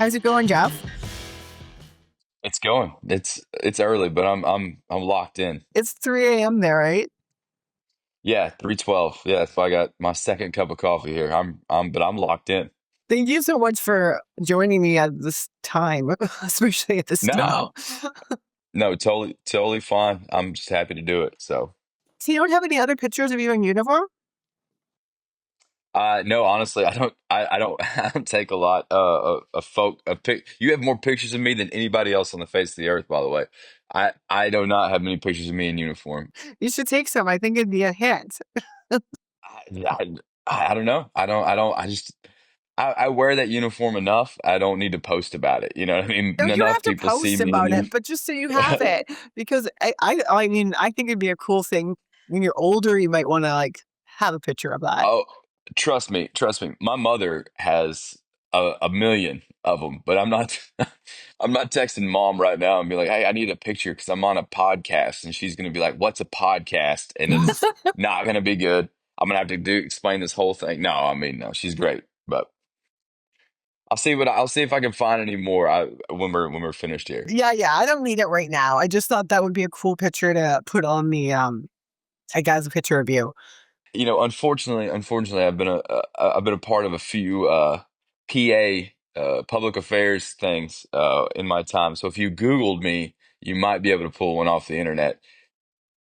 How's it going, Jeff? It's going. It's early, but I'm locked in. It's 3 a.m. there, right? Yeah, 3:12. Yeah, so I got my second cup of coffee here. I'm locked in. Thank you so much for joining me at this time, especially at the snow. No, no, totally fine. I'm just happy to do it. So, So you don't have any other pictures of you in uniform? no, honestly, I don't I don't take a lot of folk of pic. You have more pictures of me than anybody else on the face of the earth, by the way. I do not have many pictures of me in uniform. You should take some. I think it'd be a hit. I, I don't know. I just I wear that uniform enough. I don't need to post about it. You know what I mean? No, you don't have Enough to people see post me in about it, uniform. but just so you have it, because I mean, I think it'd be a cool thing. When you're older, you might want to like have a picture of that. Oh, trust me. My mother has a million of them, but I'm not. I'm not texting mom right now and be like, "Hey, I need a picture because I'm on a podcast," and she's gonna be like, "What's a podcast?" And it's not gonna be good. I'm gonna have to explain this whole thing. No, I mean, no, she's great, but I'll see if I can find any more when we're finished here. Yeah, yeah. I don't need it right now. I just thought that would be a cool picture to put on the I guess a picture of you. Unfortunately, I've been a part of a few PA public affairs things in my time. So if you Googled me, you might be able to pull one off the internet.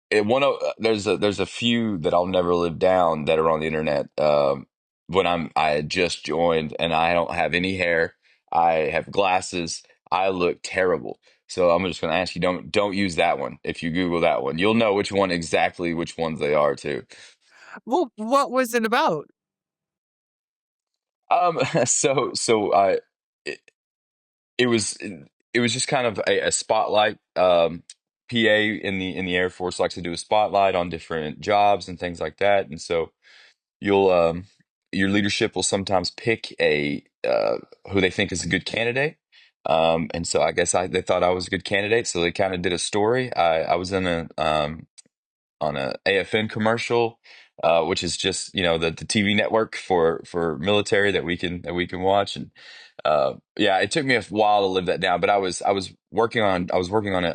There's a few that I'll never live down that are on the internet. When I had just joined and I don't have any hair, I have glasses, I look terrible. So I'm just going to ask you, don't use that one. If you Google that one, you'll know which ones they are too. Well, what was it about? So it, it was it was just kind of a spotlight. PA in the Air Force likes to do a spotlight on different jobs and things like that, and so you'll your leadership will sometimes pick a who they think is a good candidate. And so I guess they thought I was a good candidate, so they kind of did a story. I was in a on a AFN commercial, which is just the TV network for military that we can watch. And yeah, it took me a while to live that down, but I was working on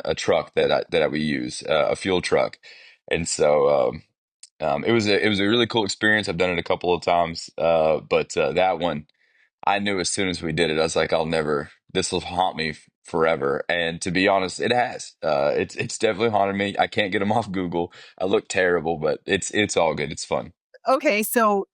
a truck that I would use, a fuel truck, and so it was a really cool experience. I've done it a couple of times, but that one. I knew as soon as we did it, I was like, I'll never, this will haunt me forever. And to be honest, it has. It's definitely haunted me. I can't get them off Google. I look terrible, but it's all good. It's fun. Okay, so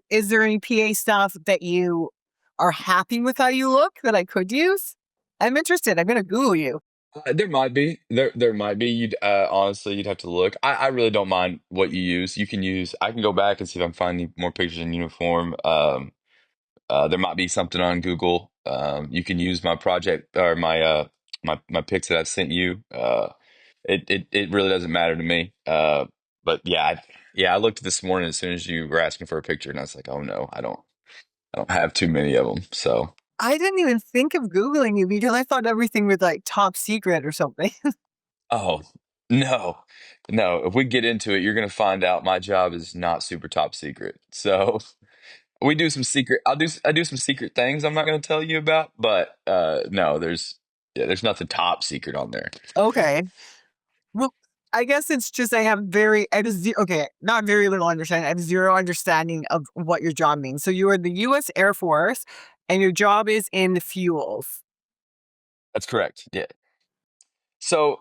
is there any PA stuff that you are happy with how you look that I could use? I'm interested. I'm gonna Google you. There might be. You'd honestly, you'd have to look. I really don't mind what you use. You can use. I can go back and see if I'm finding more pictures in uniform. There might be something on Google. You can use my project or my pics that I've sent you. It really doesn't matter to me. But yeah, I looked this morning as soon as you were asking for a picture, and I was like, oh no, I don't have too many of them. So, I didn't even think of Googling you because I thought everything was like top secret or something. oh no, no. If we get into it, you're gonna find out my job is not super top secret. So we do some secret. I do some secret things I'm not gonna tell you about, but no, there's nothing top secret on there. Okay. Well, I guess it's just I have okay, not very little understanding. I have zero understanding of what your job means. So you are the U.S. Air Force, and your job is in the fuels. That's correct. Yeah. So,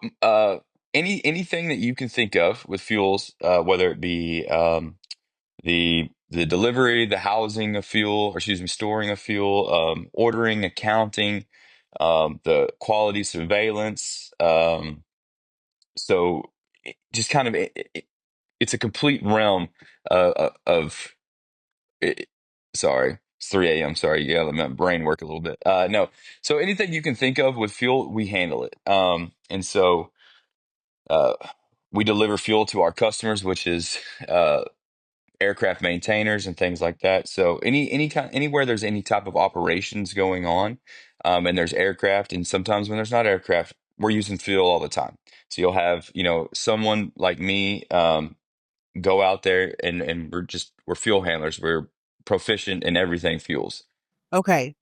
anything that you can think of with fuels, whether it be the delivery, the housing of fuel, or excuse me, storing of fuel, ordering, accounting, the quality surveillance. So, just kind of it's a complete realm of. It, sorry, it's 3 a.m. Sorry, yeah, let my brain work a little bit. No, so anything you can think of with fuel, we handle it. And so. Uh, we deliver fuel to our customers, which is aircraft maintainers and things like that. So anywhere there's any type of operations going on, and there's aircraft, and sometimes when there's not aircraft, we're using fuel all the time. So you'll have someone like me go out there, and we're fuel handlers. We're proficient in everything fuels. Okay.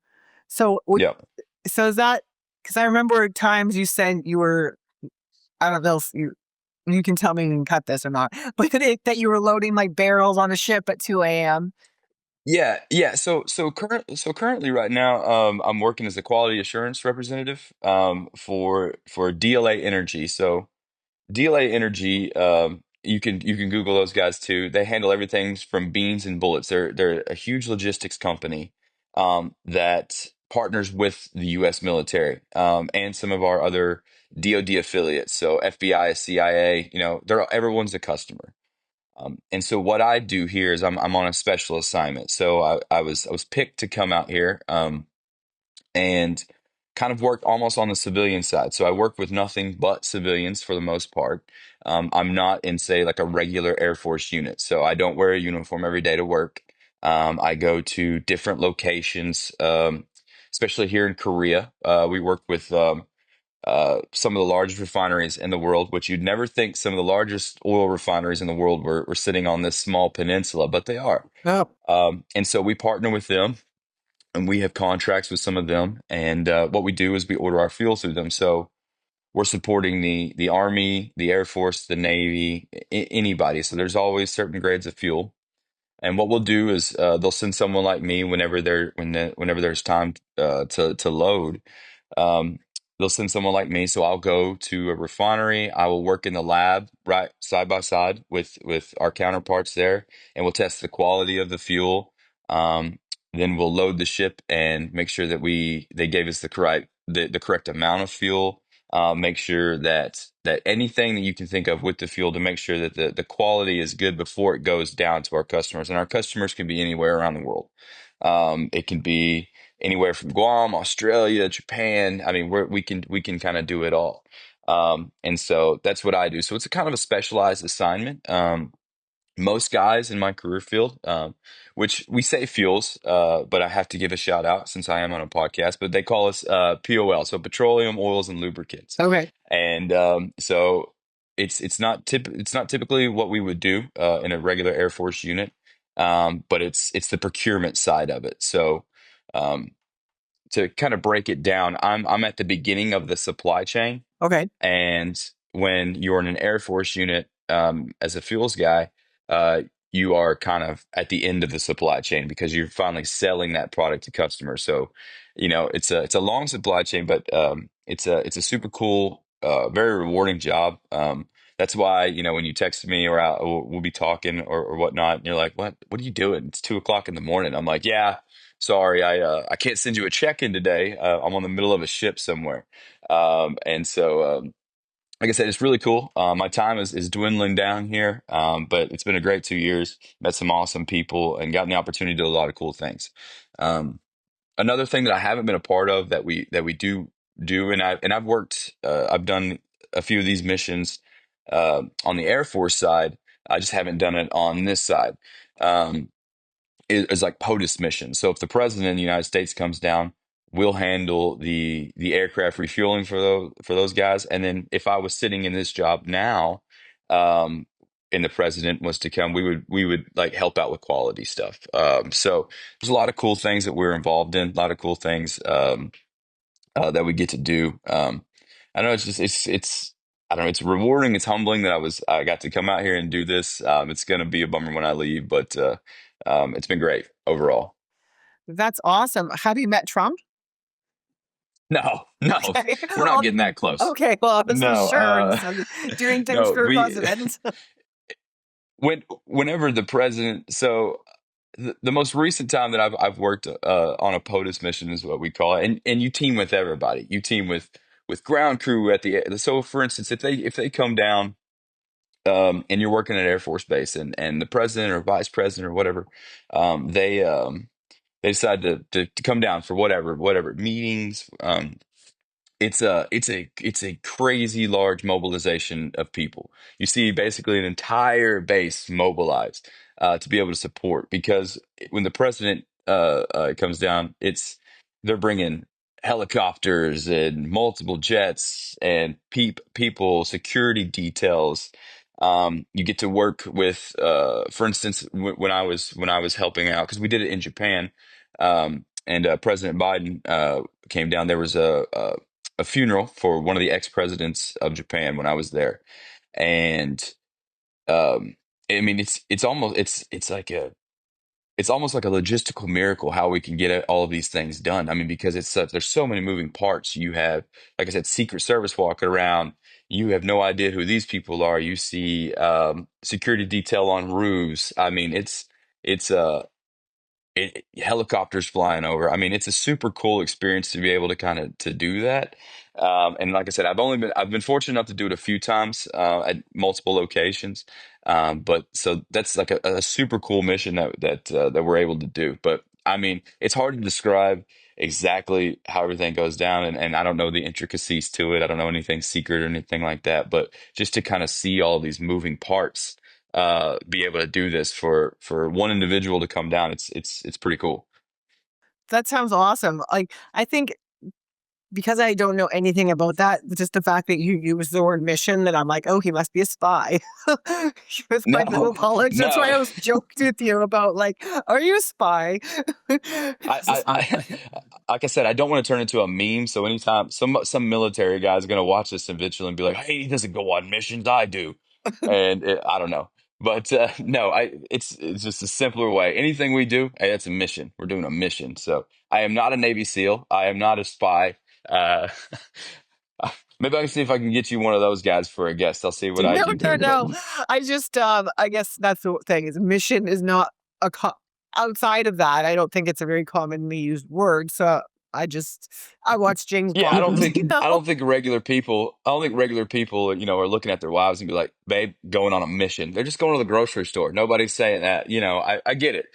So Yep. So is that because I remember times you said you were, I don't know if you can tell me you can cut this or not, but that you were loading like barrels on a ship at 2 a.m. Yeah, yeah. So currently, right now, I'm working as a quality assurance representative for DLA Energy. So DLA Energy, you can Google those guys too. They handle everything from beans and bullets. They're a huge logistics company that partners with the U.S. military and some of our other DoD affiliates. So FBI, CIA, they're everyone's a customer. And so what I do here is I'm on a special assignment. So I was picked to come out here and kind of work almost on the civilian side. So I work with nothing but civilians for the most part. I'm not in, say, like a regular Air Force unit. So I don't wear a uniform every day to work. I go to different locations, especially here in Korea. We work with some of the largest refineries in the world, which you'd never think some of the largest oil refineries in the world were sitting on this small peninsula, but they are. Oh, And so we partner with them and we have contracts with some of them. And what we do is we order our fuel through them. So we're supporting the Army, the Air Force, the Navy, anybody. So there's always certain grades of fuel. And what we'll do is they'll send someone like me whenever there's time to load. Um, they'll send someone like me, so I'll go to a refinery. I will work in the lab right side by side with our counterparts there, and we'll test the quality of the fuel. Then we'll load the ship and make sure that they gave us the correct amount of fuel. Make sure that anything that you can think of with the fuel to make sure that the quality is good before it goes down to our customers. And our customers can be anywhere around the world. It can be anywhere from Guam, Australia, Japan. I mean, we can kind of do it all. And so that's what I do. So it's a kind of a specialized assignment. Most guys in my career field, which we say fuels, but I have to give a shout out since I am on a podcast, but they call us POL, so petroleum, oils, and lubricants. okay, And so it's not typically what we would do in a regular Air Force unit, but it's the procurement side of it. So um, to kind of break it down, I'm at the beginning of the supply chain. okay, And when you're in an Air Force unit, as a fuels guy, uh, you are kind of at the end of the supply chain because you're finally selling that product to customers. So, it's a long supply chain, but it's a super cool, very rewarding job. That's why when you text me or we'll be talking or whatnot, and you're like, "What are you doing? It's 2 o'clock in the morning." I'm like, "Yeah, sorry, I can't send you a check in today. I'm on the middle of a ship somewhere." And so, like I said, it's really cool. My time is dwindling down here, but it's been a great 2 years. Met some awesome people and gotten the opportunity to do a lot of cool things. Um, Another thing that I haven't been a part of that we do, and I've worked, I've done a few of these missions on the Air Force side. I just haven't done it on this side. Um, is like POTUS mission. So if the president of the United States comes down, we'll handle the aircraft refueling for those guys. And then if I was sitting in this job now, um, and the president was to come, we would like help out with quality stuff. So there's a lot of cool things that we're involved in, a lot of cool things that we get to do. I know it's I don't know, it's rewarding, it's humbling that I got to come out here and do this. It's gonna be a bummer when I leave, but it's been great overall. that's awesome. Have you met Trump? No, no, Okay, we're not getting that close. okay. Well, I wasn't No, sure. Doing things no, for the we president. whenever the president, so the most recent time that I've worked on a POTUS mission is what we call it, and you team with everybody. You team with ground crew at the. So for instance, if they come down, and you're working at Air Force Base, and the president or vice president or whatever, they decide to come down for whatever meetings. It's a crazy large mobilization of people. You see basically an entire base mobilized to be able to support because when the president comes down, they're bringing helicopters and multiple jets and people, security details. You get to work with, for instance, when I was helping out because we did it in Japan. and President Biden came down. There was a funeral for one of the ex presidents of Japan when I was there, and um, I mean it's almost like a logistical miracle how we can get all of these things done. I mean, because it's such, there's so many moving parts. You have, like I said, Secret Service walking around. You have no idea who these people are. You see security detail on roofs. I mean, it's helicopters flying over. I mean, it's a super cool experience to be able to kind of to do that. And like I said, I've been fortunate enough to do it a few times at multiple locations. But so that's like a super cool mission that we're able to do. But I mean, it's hard to describe exactly how everything goes down, and I don't know the intricacies to it. I don't know anything secret or anything like that. But just to kind of see all these moving parts be able to do this for one individual to come down. It's pretty cool. That sounds awesome. Like, I think because I don't know anything about that, just the fact that you use the word mission, that I'm like, oh, he must be a spy with my No, little knowledge. That's why no. I was joked with you about like, are you a spy? I, It's I, just not I, like- like I said, I don't want to turn into a meme. So anytime some military guy is going to watch this eventually and be like, "Hey, he doesn't go on missions, I do," and I don't know, but no, it's just a simpler way. Anything we do, hey, it's a mission. We're doing a mission. So I am not a Navy SEAL. I am not a spy. Uh, maybe I can see if I can get you one of those guys for a guest. I'll see what I no, can no, do, but no. I just, I guess that's the thing is mission is not a outside of that. I don't think it's a very commonly used word. So I watch James yeah, Bond, you know? I don't think regular people, I don't think regular people, are looking at their wives and be like, "Babe, going on a mission." They're just going to the grocery store. Nobody's saying that. I get it.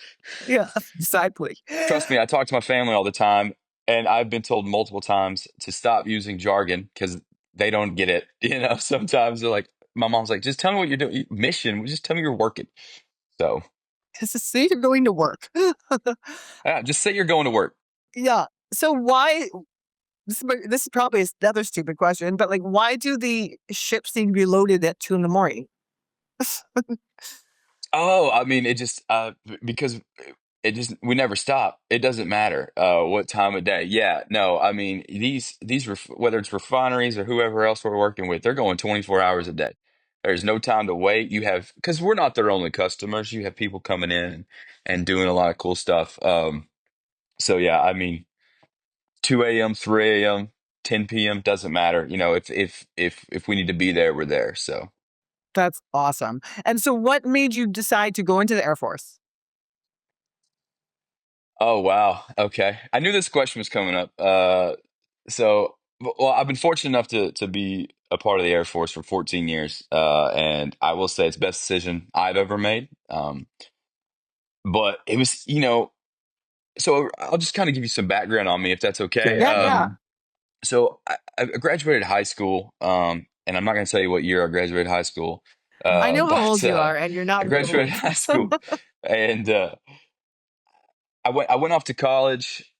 Yeah, sadly. Trust me, I talk to my family all the time, and I've been told multiple times to stop using jargon because they don't get it. Sometimes they're like, my mom's like, "Just tell me what you're doing. Mission. Just tell me you're working." So, Because the state of going to work. yeah, just say you're going to work. Yeah. So why this is probably another stupid question, but like why do the ships need to be loaded at 2 in the morning? Oh, I mean, it just because it just we never stop. It doesn't matter what time of day. Yeah, no, I mean whether it's refineries or whoever else we're working with, they're going 24 hours a day. There's no time to wait. You have because we're not their only customers. You have people coming in and doing a lot of cool stuff. So yeah, I mean, 2 a.m., 3 a.m., 10 p.m. doesn't matter. If we need to be there, we're there. So. That's awesome. And so what made you decide to go into the Air Force? Oh wow. Okay. I knew this question was coming up. Well, I've been fortunate enough to be a part of the Air Force for 14 years, and I will say it's the best decision I've ever made. But it was, so I'll just kind of give you some background on me, if that's okay. Yeah, yeah. So I graduated high school, and I'm not going to tell you what year I graduated high school, I know how but old you are, and you're I not very graduated old. high school, and I went off to college.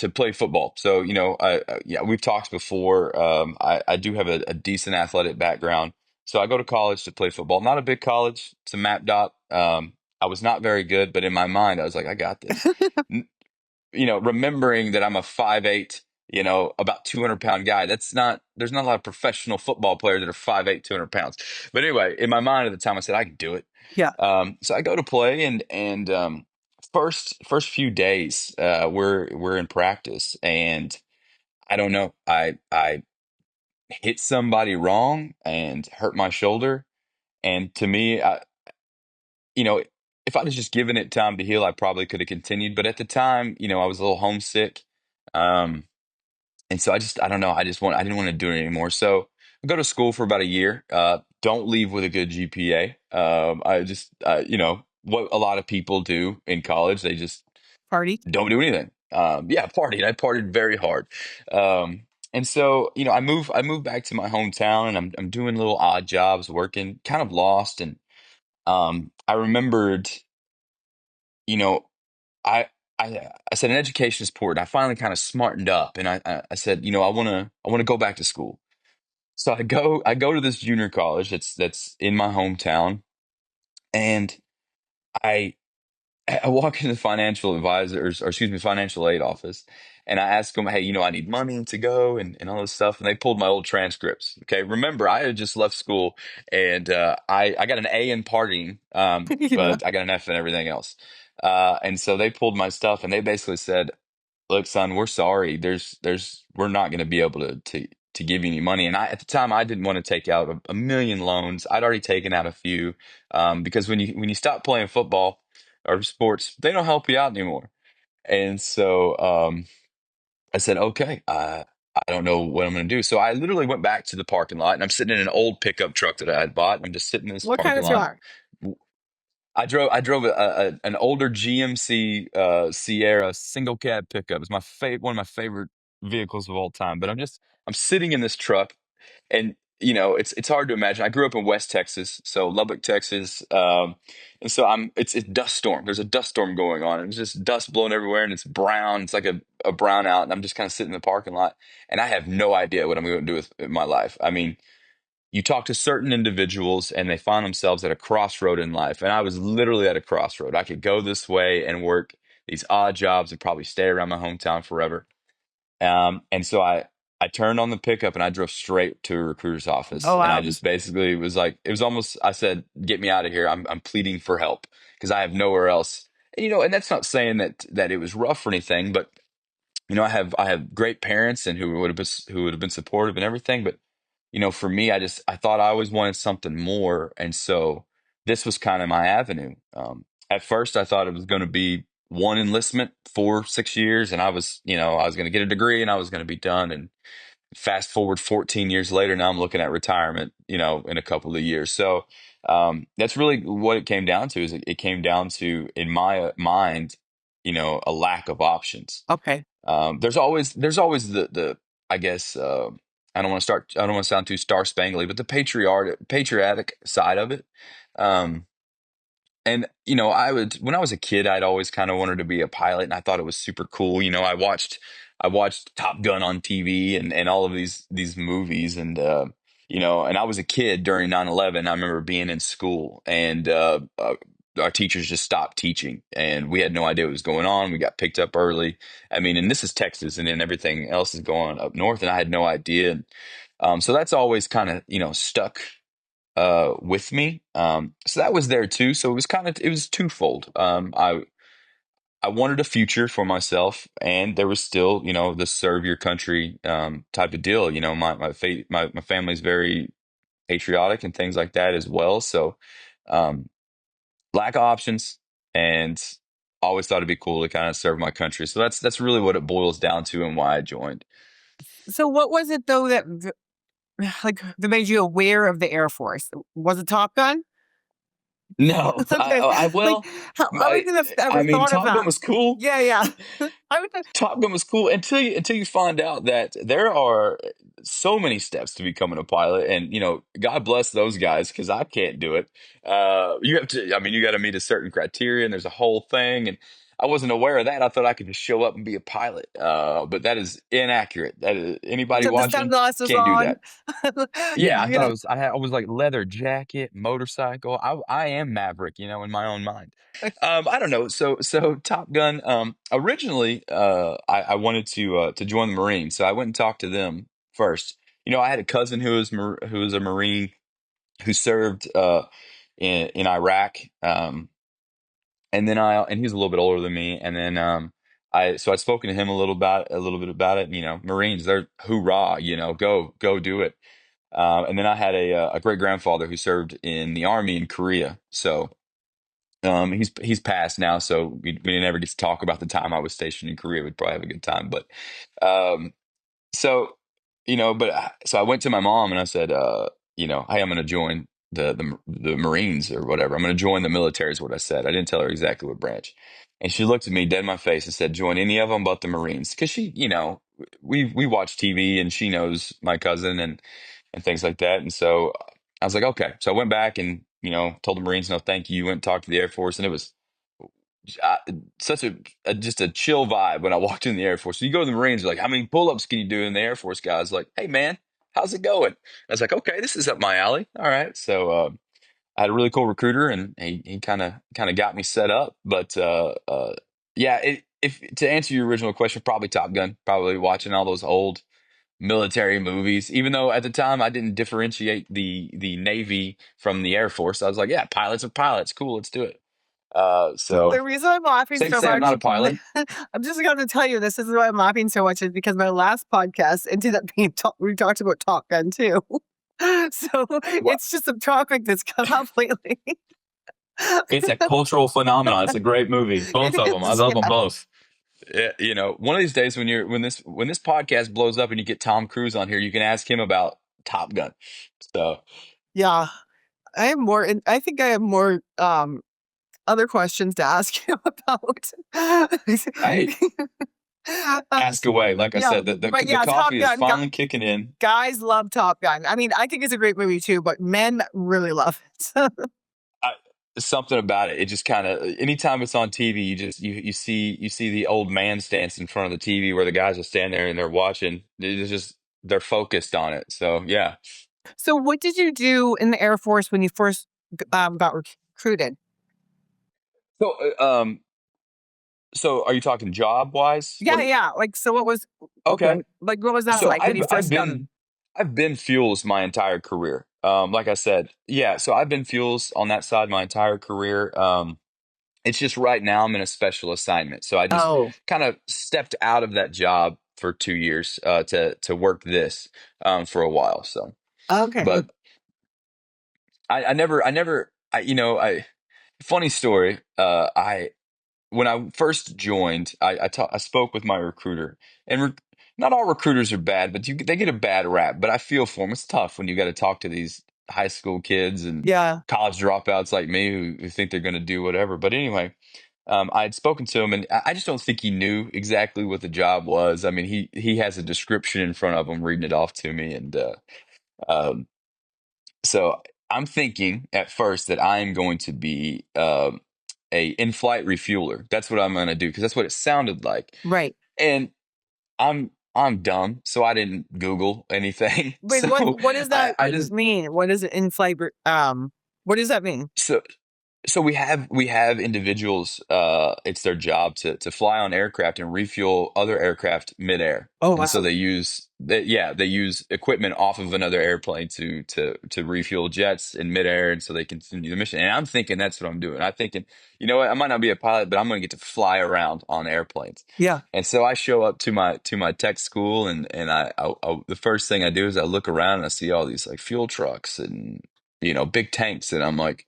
To play football. So, yeah, we've talked before. I do have a decent athletic background. So I go to college to play football. Not a big college. It's a map dot. I was not very good, but in my mind, I was like, I got this. Remembering that I'm a 5'8", about 200-pound guy. There's not a lot of professional football players that are 5'8", 200 pounds. But anyway, in my mind at the time, I said, I can do it. Yeah. So I go to play and first few days, we're in practice, and I don't know, I hit somebody wrong and hurt my shoulder, and to me, you know, if I'd have just given it time to heal, I probably could have continued. But at the time, I was a little homesick, um, and so I don't know, I didn't want to do it anymore. So I go to school for about a year. Don't leave with a good GPA. I just, what a lot of people do in college, they just Party. don't do anything. Yeah, partied. I partied very hard. And so, I moved back to my hometown, and I'm doing little odd jobs, working, kind of lost. And I remembered, you know, I I said an education is important. I finally kind of smartened up, and I said, I wanna go back to school. So I go to this junior college that's in my hometown, and I I walk into the financial advisors, or excuse me, financial aid office, and I ask them, hey, I need money to go and all this stuff. And they pulled my old transcripts. Okay. Remember, I had just left school and I got an A in partying, Yeah. but I got an F in everything else. And so they pulled my stuff and they basically said, look, son, we're sorry. We're not going to be able to give you any money. And at the time, I didn't want to take out a million loans. I'd already taken out a few, because when you stop playing football or sports, they don't help you out anymore. And so I said, okay, I don't know what I'm going to do. So I literally went back to the parking lot, and I'm sitting in an old pickup truck that I had bought. And I'm just sitting in this What kind parking of lot. truck? I drove an older GMC Sierra single cab pickup. It's one of my favorite vehicles of all time. But I'm sitting in this truck, and it's hard to imagine. I grew up in West Texas, so Lubbock, Texas, and so it's dust storm. There's a dust storm going on, and it's just dust blowing everywhere, and it's brown. It's like a brownout, and I'm just kind of sitting in the parking lot, and I have no idea what I'm going to do with my life. I mean, you talk to certain individuals and they find themselves at a crossroad in life. And I was literally at a crossroad. I could go this way and work these odd jobs and probably stay around my hometown forever. And so I turned on the pickup and I drove straight to a recruiter's office. Oh And I wow. just basically was like, it was almost, I said, get me out of here. I'm pleading for help because I have nowhere else. And that's not saying that it was rough or anything, but I have great parents and who would have been supportive and everything, but for me, I thought I always wanted something more, and so this was kind of my avenue. At first, I thought it was going to be one enlistment for 6 years, and I was going to get a degree and I was going to be done. And fast forward 14 years later, now I'm looking at retirement, in a couple of years. So that's really what it came down to. Is it came down to, in my mind, a lack of options. Okay. There's always the I guess I don't want to sound too star spangly, but the patriotic side of it. Um, and I would when I was a kid, I'd always kind of wanted to be a pilot, and I thought it was super cool. I watched Top Gun on TV and all of these movies, and I was a kid during 9/11. I remember being in school, and our teachers just stopped teaching, and we had no idea what was going on. We got picked up early. I mean, and this is Texas, and then everything else is going up north, and I had no idea. So that's always kind of stuck with me. So that was there too. So it was twofold. I wanted a future for myself, and there was still the serve your country type of deal. My family's very patriotic and things like that as well. So um, lack of options, and always thought it'd be cool to kind of serve my country. So that's really what it boils down to and why I joined. So what was it though that like that made you aware of the Air Force? Was it Top Gun? No, Okay. I Like will. I I, wouldn't have ever I mean, thought of Top Gun that. was cool. Yeah, yeah. I would Top Gun was cool until you find out that there are so many steps to becoming a pilot, and God bless those guys because I can't do it. You have to, I mean, you got to meet a certain criteria, and there's a whole thing, and I wasn't aware of that. I thought I could just show up and be a pilot, but that is inaccurate. Anybody put the watching sunglasses can't do on. that. Yeah, I You thought know, I was like leather jacket, motorcycle. I am Maverick, in my own mind. I don't know. So Top Gun. Originally, I wanted to join the Marines, so I went and talked to them first. I had a cousin who was a Marine who served in Iraq, and he's a little bit older than me. And then I'd spoken to him a little bit about it. And, Marines, they're hoorah, go do it. And then I had a great grandfather who served in the army in Korea. So he's passed now, so we didn't ever get to talk about the time I was stationed in Korea. We'd probably have a good time, but um, so so I went to my mom and I said, hey, I'm going to join the Marines or whatever. I'm going to join the military is what I said. I didn't tell her exactly what branch, and she looked at me dead in my face and said, join any of them but the Marines, because we watch TV and she knows my cousin and things like that. And so I was like, okay. So I went back and, told the Marines, no, thank you. Went and talked to the Air Force. And it was uh, such just a chill vibe when I walked in the Air Force. So you go to the Marines, you're like, how many pull-ups can you do? And the Air Force guy's like, hey, man, how's it going? I was like, okay, this is up my alley. All right. So I had a really cool recruiter, and he kind of got me set up. But yeah, if to answer your original question, probably Top Gun. Probably watching all those old military movies. Even though at the time I didn't differentiate the Navy from the Air Force, I was like, yeah, pilots are pilots. Cool, let's do it. So The reason I'm laughing safe to so say I'm much, not a pilot. I'm just going to tell you this is why I'm laughing so much is because my last podcast ended up being we talked about Top Gun too. So Well, it's just a topic that's come up lately. it's a cultural phenomenon. It's a great movie. Both of It them. I is, love them yeah. both. Yeah, one of these days when this podcast blows up and you get Tom Cruise on here, you can ask him about Top Gun. So Yeah. I have more, and I think I have more other questions to ask you about. hey, ask away. Like I Yeah, said, but the yeah, Top coffee is Gun. finally kicking in. Guys love Top Gun. I mean, I think it's a great movie too, but men really love it. I, something about it. It just kind of anytime it's on TV, you see the old man stance in front of the TV where the guys will stand there and they're watching. It's just they're focused on it. So yeah. So, what did you do in the Air Force when you first got recruited? So so are you talking job wise? Yeah, yeah. Like, so what was Okay. okay? Like, what was that So like when you first started? I've been fuels my entire career. Like I said, yeah. So I've been fuels on that side my entire career. It's just right now I'm in a special assignment, so I just Oh, kind of stepped out of that job for 2 years to work this for a while. So, okay. but I never I funny story. I when I first joined, I spoke with my recruiter, and not all recruiters are bad, but they get a bad rap. But I feel for them. It's tough when you got to talk to these high school kids and Yeah, college dropouts like me who think they're going to do whatever. But anyway, I had spoken to him, and I just don't think he knew exactly what the job was. I mean, he has a description in front of him, reading it off to me, and um, so I'm thinking at first that I am going to be a in-flight refueler. That's what I'm going to do because that's what it sounded like. right. And I'm dumb, so I didn't Google anything. Wait, So what does that I just mean? What is it in flight? What does that mean? so So we have individuals. It's their job to fly on aircraft and refuel other aircraft midair, Oh and so wow. they use equipment off of another airplane to refuel jets in midair, and so they continue the mission. And I'm thinking that's what I'm doing. I'm thinking, you know what, I might not be a pilot, but I'm going to get to fly around on airplanes. Yeah, And so I show up to my tech school, and the first thing I do is I look around and I see all these like fuel trucks and big tanks, and I'm like,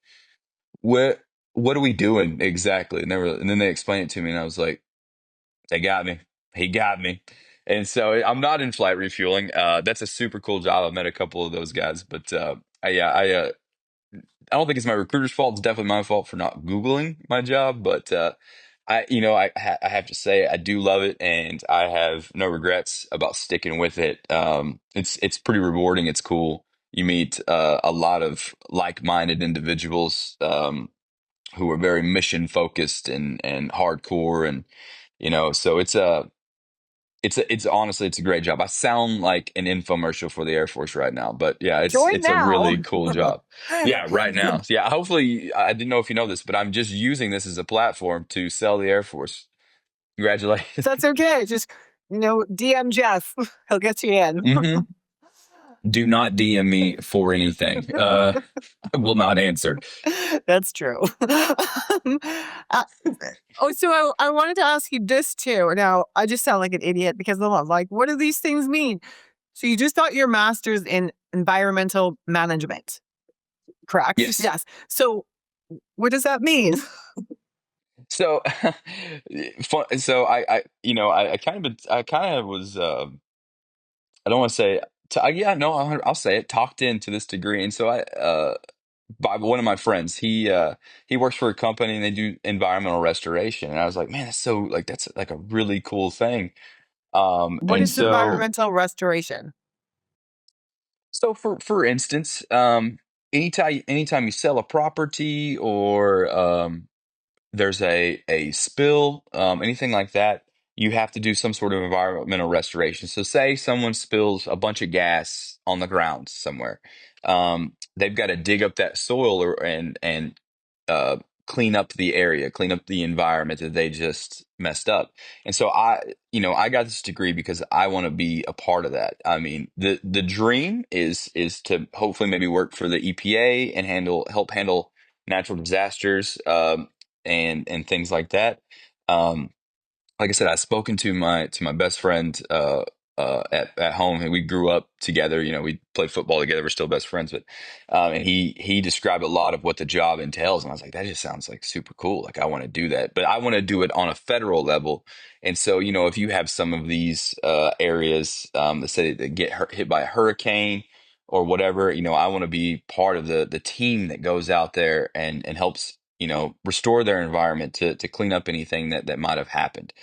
what what are we doing exactly? And then they explained it to me, and I was like, they got me. He got me. And so I'm not in flight refueling. That's a super cool job. I've met a couple of those guys, but I don't think it's my recruiter's fault. It's definitely my fault for not Googling my job. But I have to say I do love it, and I have no regrets about sticking with it. It's pretty rewarding. It's cool. You meet a lot of like-minded individuals. Who are very mission focused and hardcore, and so it's honestly it's a great job. I sound like an infomercial for the Air Force right now, but yeah, join it's a now. really cool job. Yeah, right now. Yeah, hopefully I didn't know if you know this, but I'm just using this as a platform to sell the Air Force. Congratulations. That's okay. Just DM Jeff. He'll get you in. Hmm. Do not DM me for anything. I will not answer. That's true. Uh, so I wanted to ask you this too. Now I just sound like an idiot because I'm like, what do these things mean? So you just got your master's in environmental management, correct? Yes. Yes. So what does that mean? So, so I kind of was. I don't want to say, yeah, no, I'll say it. Talked into this degree, and so by one of my friends, he works for a company and they do environmental restoration, and I was like, man, that's like a really cool thing. What And is environmental restoration? so for instance, anytime you sell a property or there's a spill, anything like that, you have to do some sort of environmental restoration. So, say someone spills a bunch of gas on the ground somewhere, they've got to dig up that soil and uh, clean up the area, clean up the environment that they just messed up. And so I got this degree because I want to be a part of that. I mean, the dream is to hopefully maybe work for the EPA and help handle natural disasters, and things like that. Um, like I said, I've spoken to my best friend at home, and we grew up together. You know, we played football together. We're still best friends, but and he described a lot of what the job entails, and I was like, that just sounds like super cool. Like I want to do that, but I want to do it on a federal level. And so, you know, if you have some of these areas that say that get hit by a hurricane or whatever, you know, I want to be part of the team that goes out there and helps, you know, restore their environment to clean up anything that might have happened.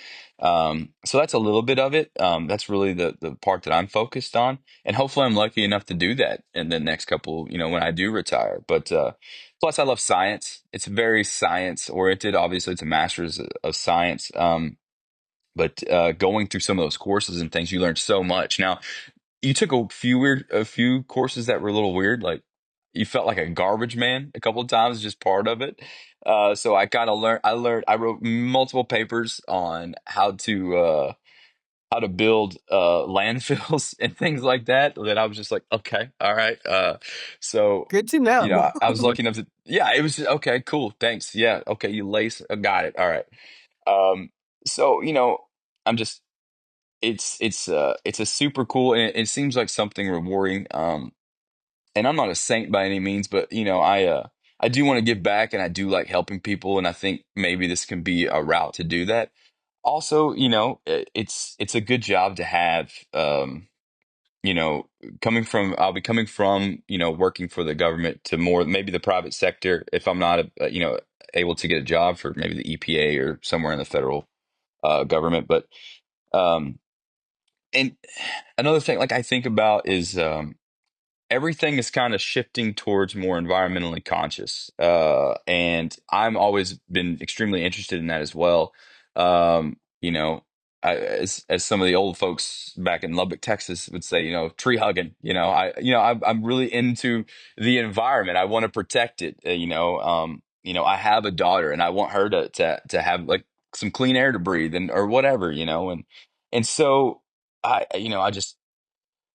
So that's a little bit of it. That's really the part that I'm focused on, and hopefully I'm lucky enough to do that in the next couple, you know, when I do retire. But plus, I love science. It's very science oriented. Obviously, it's a master's of science. But going through some of those courses and things, you learn so much. Now, you took a few courses that were a little weird, like you felt like a garbage man a couple of times, just part of it. So I kind of learned, I wrote multiple papers on how to build landfills and things like that. That I was just like, okay, all right. So Good to you know, know. I was lucky enough to, yeah, it was just, okay, cool, thanks, yeah, okay, you lace, got it, all right. Um, so you know, I'm just it's a super cool, and it seems like something rewarding. And I'm not a saint by any means, but you know, I do want to give back, and I do like helping people, and I think maybe this can be a route to do that. Also, you know, it's a good job to have. You know, I'll be coming from, you know, working for the government to more maybe the private sector if I'm not you know, able to get a job for maybe the EPA or somewhere in the federal government, but. Um, and another thing, like I think about is everything is kind of shifting towards more environmentally conscious, and I'm always been extremely interested in that as well. You know, as some of the old folks back in Lubbock, Texas, would say, you know, tree hugging. I'm really into the environment. I want to protect it. You know, I have a daughter, and I want her to have like some clean air to breathe and or whatever. You know, and so I just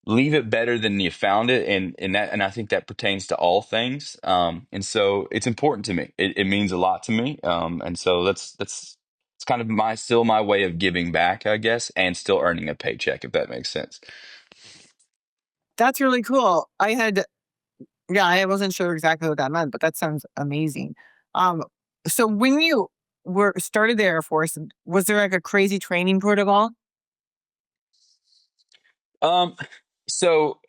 leave it better than you found it, and I think that pertains to all things. And so it's important to me. It means a lot to me. And so that's it's kind of my way of giving back, I guess, and still earning a paycheck, if that makes sense. That's really cool. Yeah, I wasn't sure exactly what that meant, but that sounds amazing. Um, so when you were started the Air Force, was there like a crazy training protocol? Um, so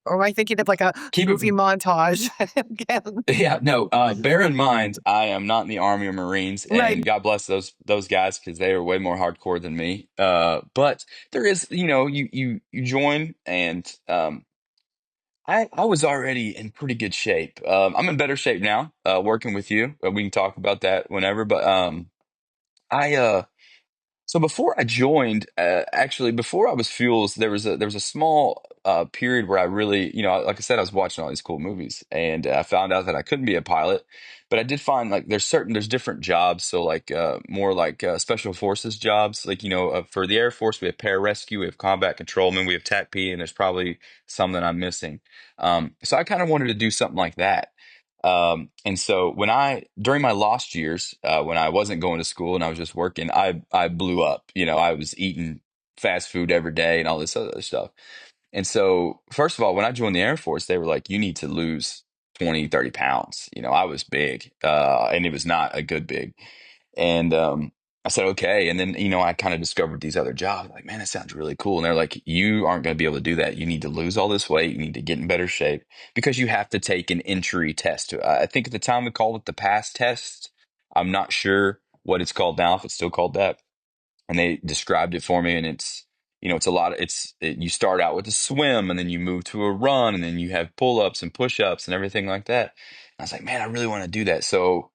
Or am I thinking of like a keep it. movie montage? Again. Yeah, no. Bear in mind, I am not in the Army or Marines, Right. and God bless those guys because they are way more hardcore than me. But there is, you know, you join, and I was already in pretty good shape. I'm in better shape now, working with you. We can talk about that whenever. But I so before I joined, actually before I was fuels, there was a small period where I really, you know, like I said, I was watching all these cool movies, and I found out that I couldn't be a pilot, but I did find like there's different jobs. So like more like special forces jobs, like you know, for the Air Force we have pararescue, we have combat controlman, we have TACP, and there's probably some that I'm missing. So I kind of wanted to do something like that. And so during my lost years, when I wasn't going to school and I was just working, I blew up. You know, I was eating fast food every day and all this other stuff. And so, first of all, when I joined the Air Force, they were like, you need to lose 20, 30 pounds. You know, I was big, and it was not a good big. And I said, okay. And then, you know, I kind of discovered these other jobs. Like, man, that sounds really cool. And they're like, you aren't going to be able to do that. You need to lose all this weight. You need to get in better shape because you have to take an entry test. I think at the time we called it the pass test. I'm not sure what it's called now, if it's still called that. And they described it for me. And you know, it's a lot of, you start out with a swim, and then you move to a run, and then you have pull ups and push ups and everything like that. And I was like, man, I really want to do that. So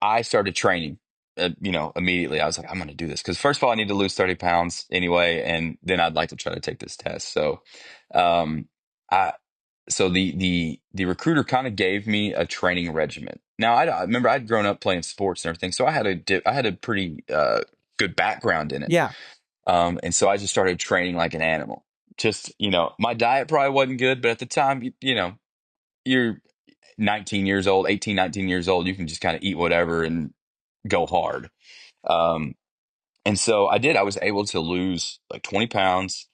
I started training. immediately I was like, I'm going to do this because first of all, I need to lose 30 pounds anyway, and then I'd like to try to take this test. So, um, I so the recruiter kind of gave me a training regimen. Now I remember I'd grown up playing sports and everything, so I had a pretty good background in it. Yeah. And so I just started training like an animal. Just my diet probably wasn't good, but at the time, you're 19 years old, 18, 19 years old, you can just kind of eat whatever and go hard. Um, and so I did. I was able to lose like 20 pounds.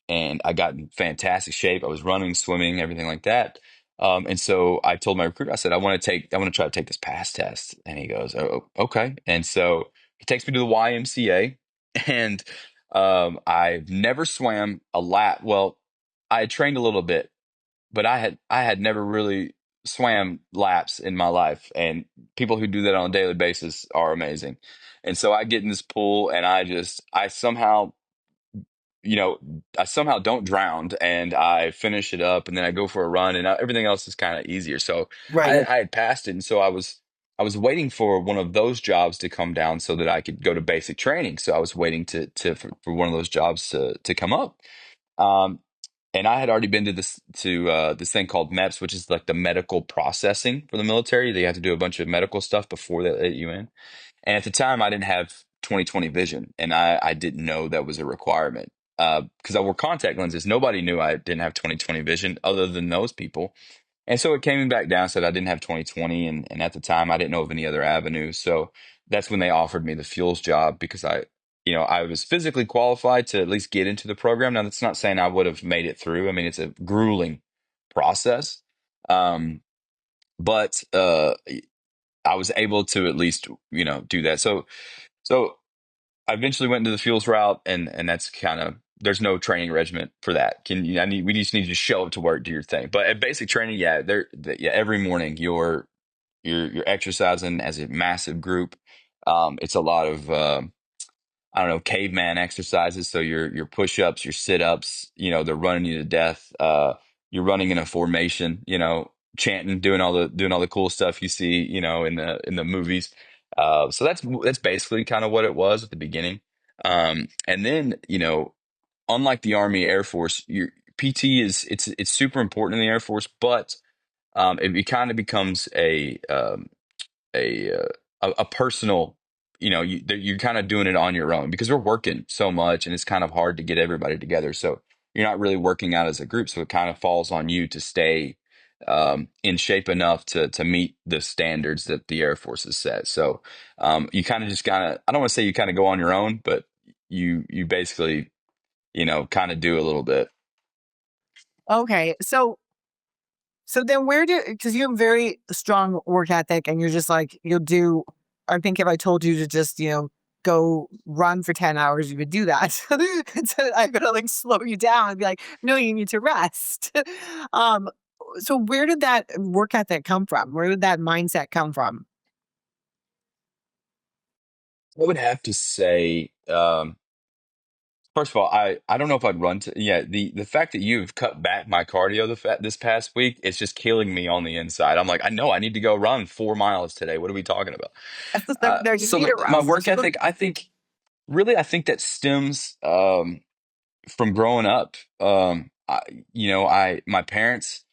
And I got in fantastic shape. I was running, swimming, everything like that. And so I told my recruiter, I said, I want to try to take this pass test. And he goes, oh, okay. And so he takes me to the YMCA and, I've never swam a lap. Well, I had trained a little bit, but I had never really swam laps in my life, and people who do that on a daily basis are amazing. And so I get in this pool, and you know, I somehow don't drown, and I finish it up, and then I go for a run, and everything else is kind of easier. So Right. I had passed it, and so I was waiting for one of those jobs to come down so that I could go to basic training. So I was waiting for one of those jobs to come up. Um, and I had already been to this thing called MEPS, which is like the medical processing for the military. They have to do a bunch of medical stuff before they let you in. And at the time, I didn't have 20/20 vision, and I didn't know that was a requirement because I wore contact lenses. Nobody knew I didn't have 20/20 vision other than those people. And so it came back down, said I didn't have 20/20, and at the time I didn't know of any other avenues. So that's when they offered me the fuels job because I was physically qualified to at least get into the program. Now that's not saying I would have made it through. I mean, it's a grueling process. Um, but I was able to at least, do that. So I eventually went into the fuels route, and that's kind of there's no training regimen for that. We just need you to show up to work, do your thing. But at basic training, yeah, every morning you're exercising as a massive group. It's a lot of I don't know, caveman exercises. So your push ups, your sit ups, they're running you to death. You're running in a formation, chanting, doing all the cool stuff you see, in the movies. So that's basically kind of what it was at the beginning. And then, unlike the Army Air Force, your PT it's super important in the Air Force, but it kind of becomes a a personal, you're kind of doing it on your own because we're working so much and it's kind of hard to get everybody together. So you're not really working out as a group. So it kind of falls on you to stay in shape enough to meet the standards that the Air Force has set. So you kind of just I don't want to say you kind of go on your own, but you basically, kind of do a little bit. Okay. So then because you have very strong work ethic and you're just like, I think if I told you to just, go run for 10 hours, you would do that. So I'm going to like slow you down and be like, no, you need to rest. um, so where did that work ethic come from? Where did that mindset come from? I would have to say, first of all, I don't know if I'd run to yeah, the fact that you've cut back my cardio this past week, it's just killing me on the inside. I'm like, I know I need to go run 4 miles today. What are we talking about? No, you So need a my rest. work ethic, I think that stems from growing up. My parents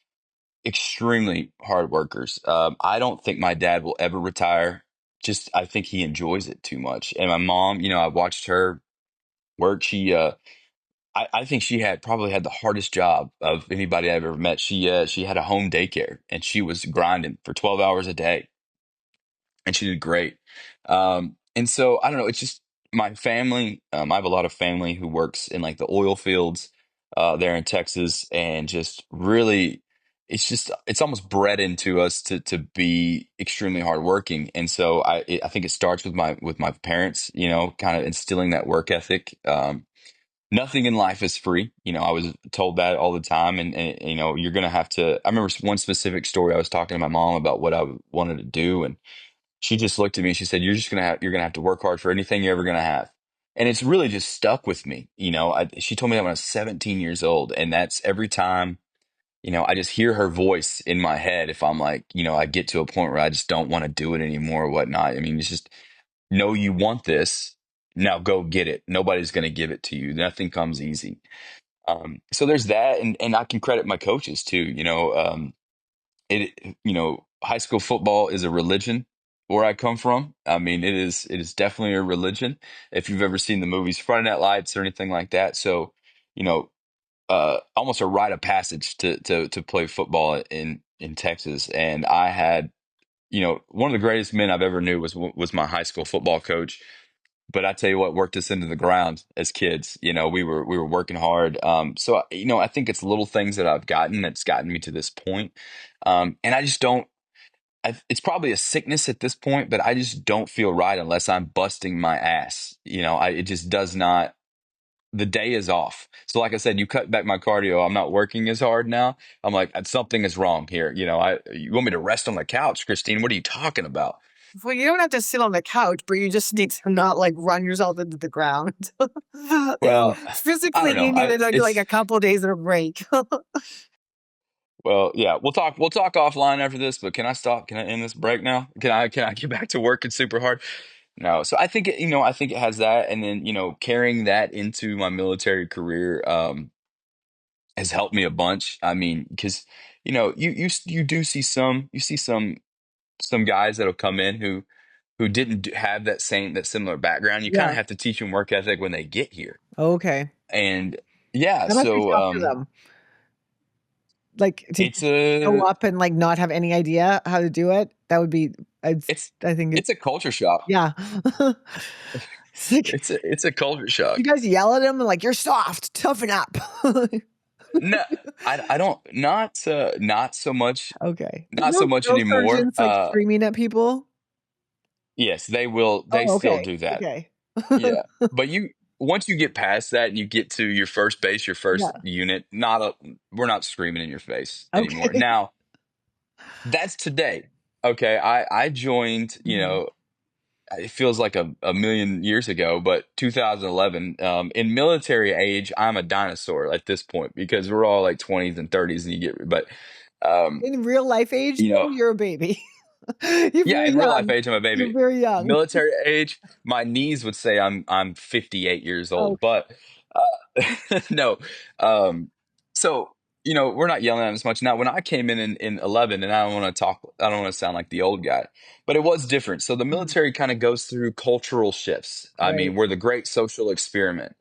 extremely hard workers. I don't think my dad will ever retire. Just I think he enjoys it too much. And my mom, I watched her work. I think she had probably had the hardest job of anybody I've ever met. She had a home daycare and she was grinding for 12 hours a day and she did great. And so I don't know, it's just my family. I have a lot of family who works in like the oil fields there in Texas, and just really, it's almost bred into us to be extremely hardworking. And so I think it starts with my parents, kind of instilling that work ethic. Nothing in life is free. I was told that all the time, and you're gonna have to. I remember one specific story. I was talking to my mom about what I wanted to do, and she just looked at me and she said, you're gonna have to work hard for anything you're ever gonna have. And it's really just stuck with me. She told me that when I was 17 years old, and that's every time, I just hear her voice in my head if I'm like, I get to a point where I just don't want to do it anymore or whatnot. I mean, it's just know you want this. Now go get it. Nobody's going to give it to you. Nothing comes easy. So there's that, and I can credit my coaches too. High school football is a religion where I come from. I mean, it is definitely a religion. If you've ever seen the movies Friday Night Lights or anything like that, so you know, almost a rite of passage to play football in Texas. And I had, one of the greatest men I've ever knew was my high school football coach. But I tell you what, worked us into the ground as kids. We were working hard. So I think it's little things that I've gotten that's gotten me to this point. And I just don't. It's probably a sickness at this point, but I just don't feel right unless I'm busting my ass. It just does not. The day is off. So, like I said, you cut back my cardio. I'm not working as hard now. I'm like, something is wrong here. You want me to rest on the couch, Christine? What are you talking about? Well, you don't have to sit on the couch, but you just need to not like run yourself into the ground. Well, I Physically, don't know. you need like It's a couple of days of a break. Well, yeah, we'll talk offline after this, but can I stop? Can I end this break now? Can I get back to working super hard? No. So I think it has that, and then carrying that into my military career has helped me a bunch. I mean, because you do see some guys that'll come in who didn't have that similar background. You kind Yeah. of have to teach them work ethic when they get here, Okay. and yeah, That must be so tough for them. Like to it's just show a up and like not have any idea how to do it. That would be. I'd, it's I think it's it's a culture shock. yeah. It's like It's a culture you shock. guys yell at him and like you're soft, toughen up. No, I don't not so much Okay. There's not no so much drill anymore. sergeants like screaming at people. Yes, they Oh, still okay. do that. Okay. Yeah. But once you get past that and you get to your first base, your first Yeah. unit, we're not screaming in your face anymore. Okay. Now, that's today. Okay. I joined, Mhm. it feels like a million years ago, but 2011, in military age, I'm a dinosaur at this point because we're all like 20s and 30s and um, In real life age, you know, though, you're a baby. You're yeah, very in real life young. age, I'm a You're baby. very young. Military age, my knees would say I'm 58 years old, Okay. but no. Um, so we're not yelling at them as much now. When I came in 11, and I don't want to sound like the old guy, but it was different. So the Mhm. military kind of goes through cultural shifts. I mean, Right. we're the great social experiment.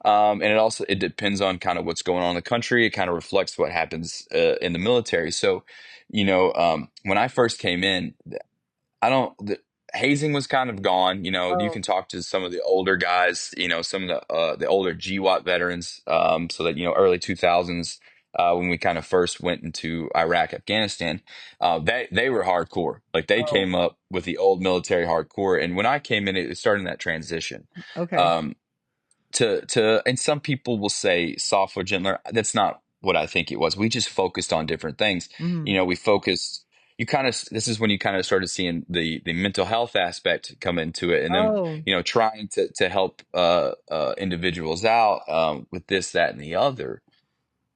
And it depends on kind of what's going on in the country. It kind of reflects what happens in the military. So, when I first came in, I don't. The, hazing was kind of gone. You Oh, can talk to some of the older guys. Some of the older GWAT veterans. So that early 2000s, when we kind of first went into Iraq, Afghanistan, they were hardcore. Like they oh, came up with the old military hardcore, and when I came in, it was starting that transition. okay. Um, and some people will say soft or gentler. That's not what I think it was. We just focused on different things. Mhm. We focused. This is when you kind of started seeing the mental health aspect come into it, and then Oh, trying to help individuals out with this, that, and the other.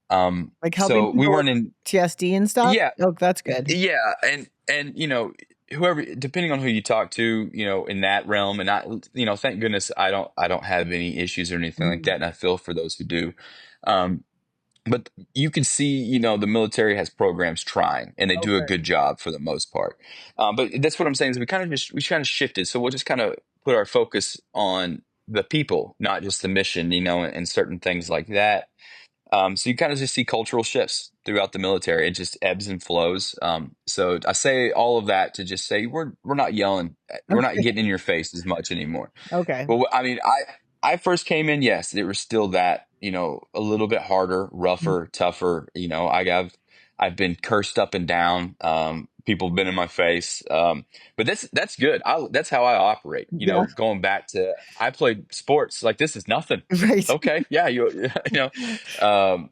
like helping So we people with weren't in. PTSD and stuff? Yeah, Oh, that's good. yeah, and whoever, depending on who you talk to, in that realm, and thank goodness I don't have any issues or anything like Mhm. that, and I feel for those who do. Um, but you can see, the military has programs trying, and they do a Okay. good job for the most part. But that's what I'm saying is we kind of shifted, so we'll just kind of put our focus on the people, not just the mission, and certain things like that. So you kind of just see cultural shifts throughout the military. It just ebbs and flows. So I say all of that to just say we're not yelling, we're not Okay. getting in your face as much anymore. Okay. Well, I mean, I first came in, yes, it was still that a little bit harder, Mhm. rougher, tougher. I've been cursed up and down. People have been in my face, but that's good. That's how I operate. Yeah. Going back to I played sports like this is nothing. Right. Okay, yeah, you know, um,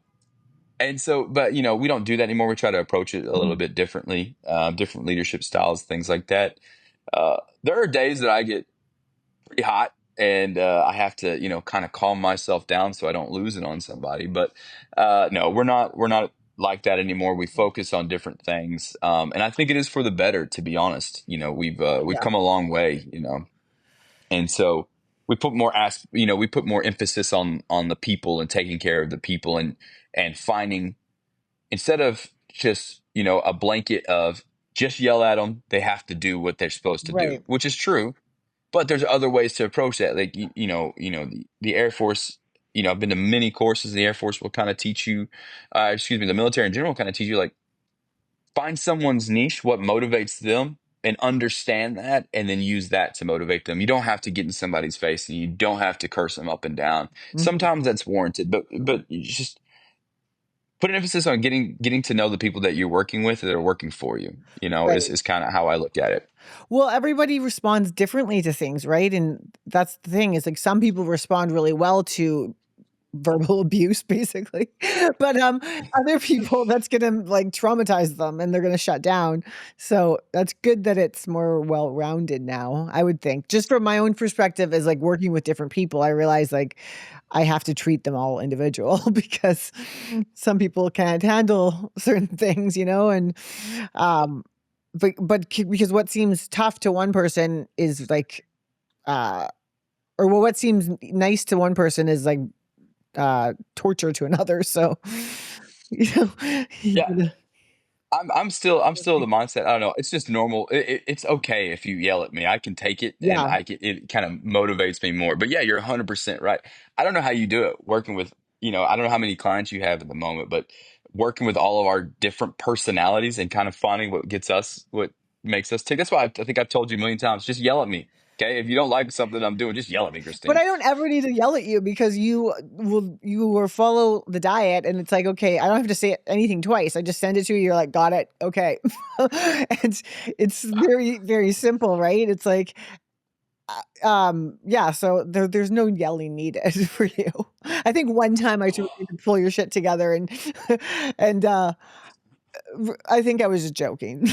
and so, but we don't do that anymore. We try to approach it a little Mhm. bit differently, different leadership styles, things like that. There are days that I get pretty hot and I have to kind of calm myself down so I don't lose it on somebody. But no, we're not like that anymore. We focus on different things, and I think it is for the better. To be honest, we've Yeah. come a long way. And so we put more emphasis on the people and taking care of the people, and finding, instead of just, a blanket of just yell at them, they have to do what they're supposed to do, Right. which is true. But there's other ways to approach that. Like, the Air Force, I've been to many courses. The Air Force will kind of teach you, excuse me, the military in general kind of teach you, like, find someone's niche, what motivates them, and understand that, and then use that to motivate them. You don't have to get in somebody's face, and you don't have to curse them up and down. Mhm. Sometimes that's warranted, but you just put an emphasis on getting to know the people that you're working with, that are working for you. Right. Is kind of how I look at it. Well, everybody responds differently to things, right? And that's the thing is like some people respond really well to verbal abuse basically. But other people that's going to like traumatize them and they're going to shut down. So that's good that it's more well-rounded now, I would think. Just from my own perspective as like working with different people, I realize like I have to treat them all individual because some people can't handle certain things, and um because what seems tough to one person is like uh or well, what seems nice to one person is like torture to another. So, you Yeah, gotta I'm still the mindset. I don't know. It's just normal. It's okay if you yell at me. I can take it, and yeah. it kind of motivates me more. But yeah, you're 100% right. I don't know how you do it working with, I don't know how many clients you have at the moment, but working with all of our different personalities and kind of finding what makes us tick. That's why I think I've told you a million times, just yell at me. Okay. If you don't like something I'm doing, just yell at me, But Christine. I don't ever need to yell at you because you will follow the diet and it's like, okay, I don't have to say anything twice. I just send it to you. You're like, got it. Okay. And it's very, very simple, right? It's like, yeah, so there's no yelling needed for you. I think one time I told you to pull your shit together and and I think I was just joking.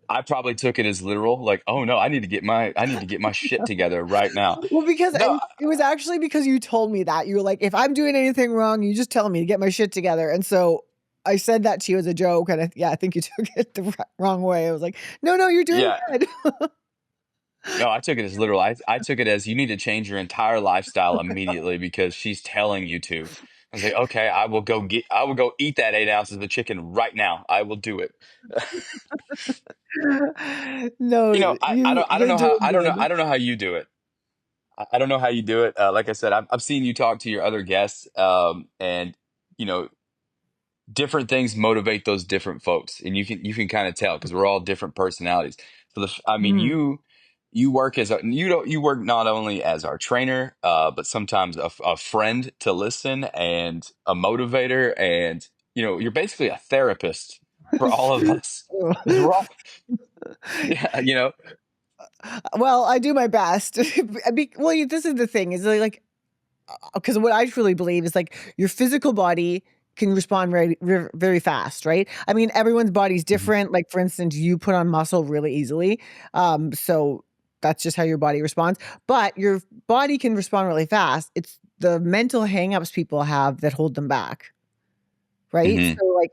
I probably took it as literal, like, oh no, I need to get my shit together right now. Well, because No, it was actually because you told me that. You were like, "If I'm doing anything wrong, you just tell me to get my shit together." And so I said that to you as a joke, and I think you took it the wrong way. I was like, "No, no, you're doing yeah. good." No, I took it as literal. I took it as, you need to change your entire lifestyle immediately because she's telling you to. I was like, okay, I will go eat that 8 ounces of chicken right now. I will do it. No, I don't you're know how, doing good. I don't know how you do it. I don't know how you do it. Like I said, I've seen you talk to your other guests, and you know, different things motivate those different folks, and you can kind of tell because we're all different personalities. So I mean, Mm. you work as you work not only as our trainer, but sometimes a friend to listen, and a motivator, and you're basically a therapist for all of us because we're all yeah, Well, I do my best. Well, this is the thing is like because what I truly believe is like your physical body can respond very fast, right? I mean, everyone's body's Mhm. different. Like for instance, you put on muscle really easily, so that's just how your body responds. But your body can respond really fast. It's the mental hangups people have that hold them back, right? Mhm. So like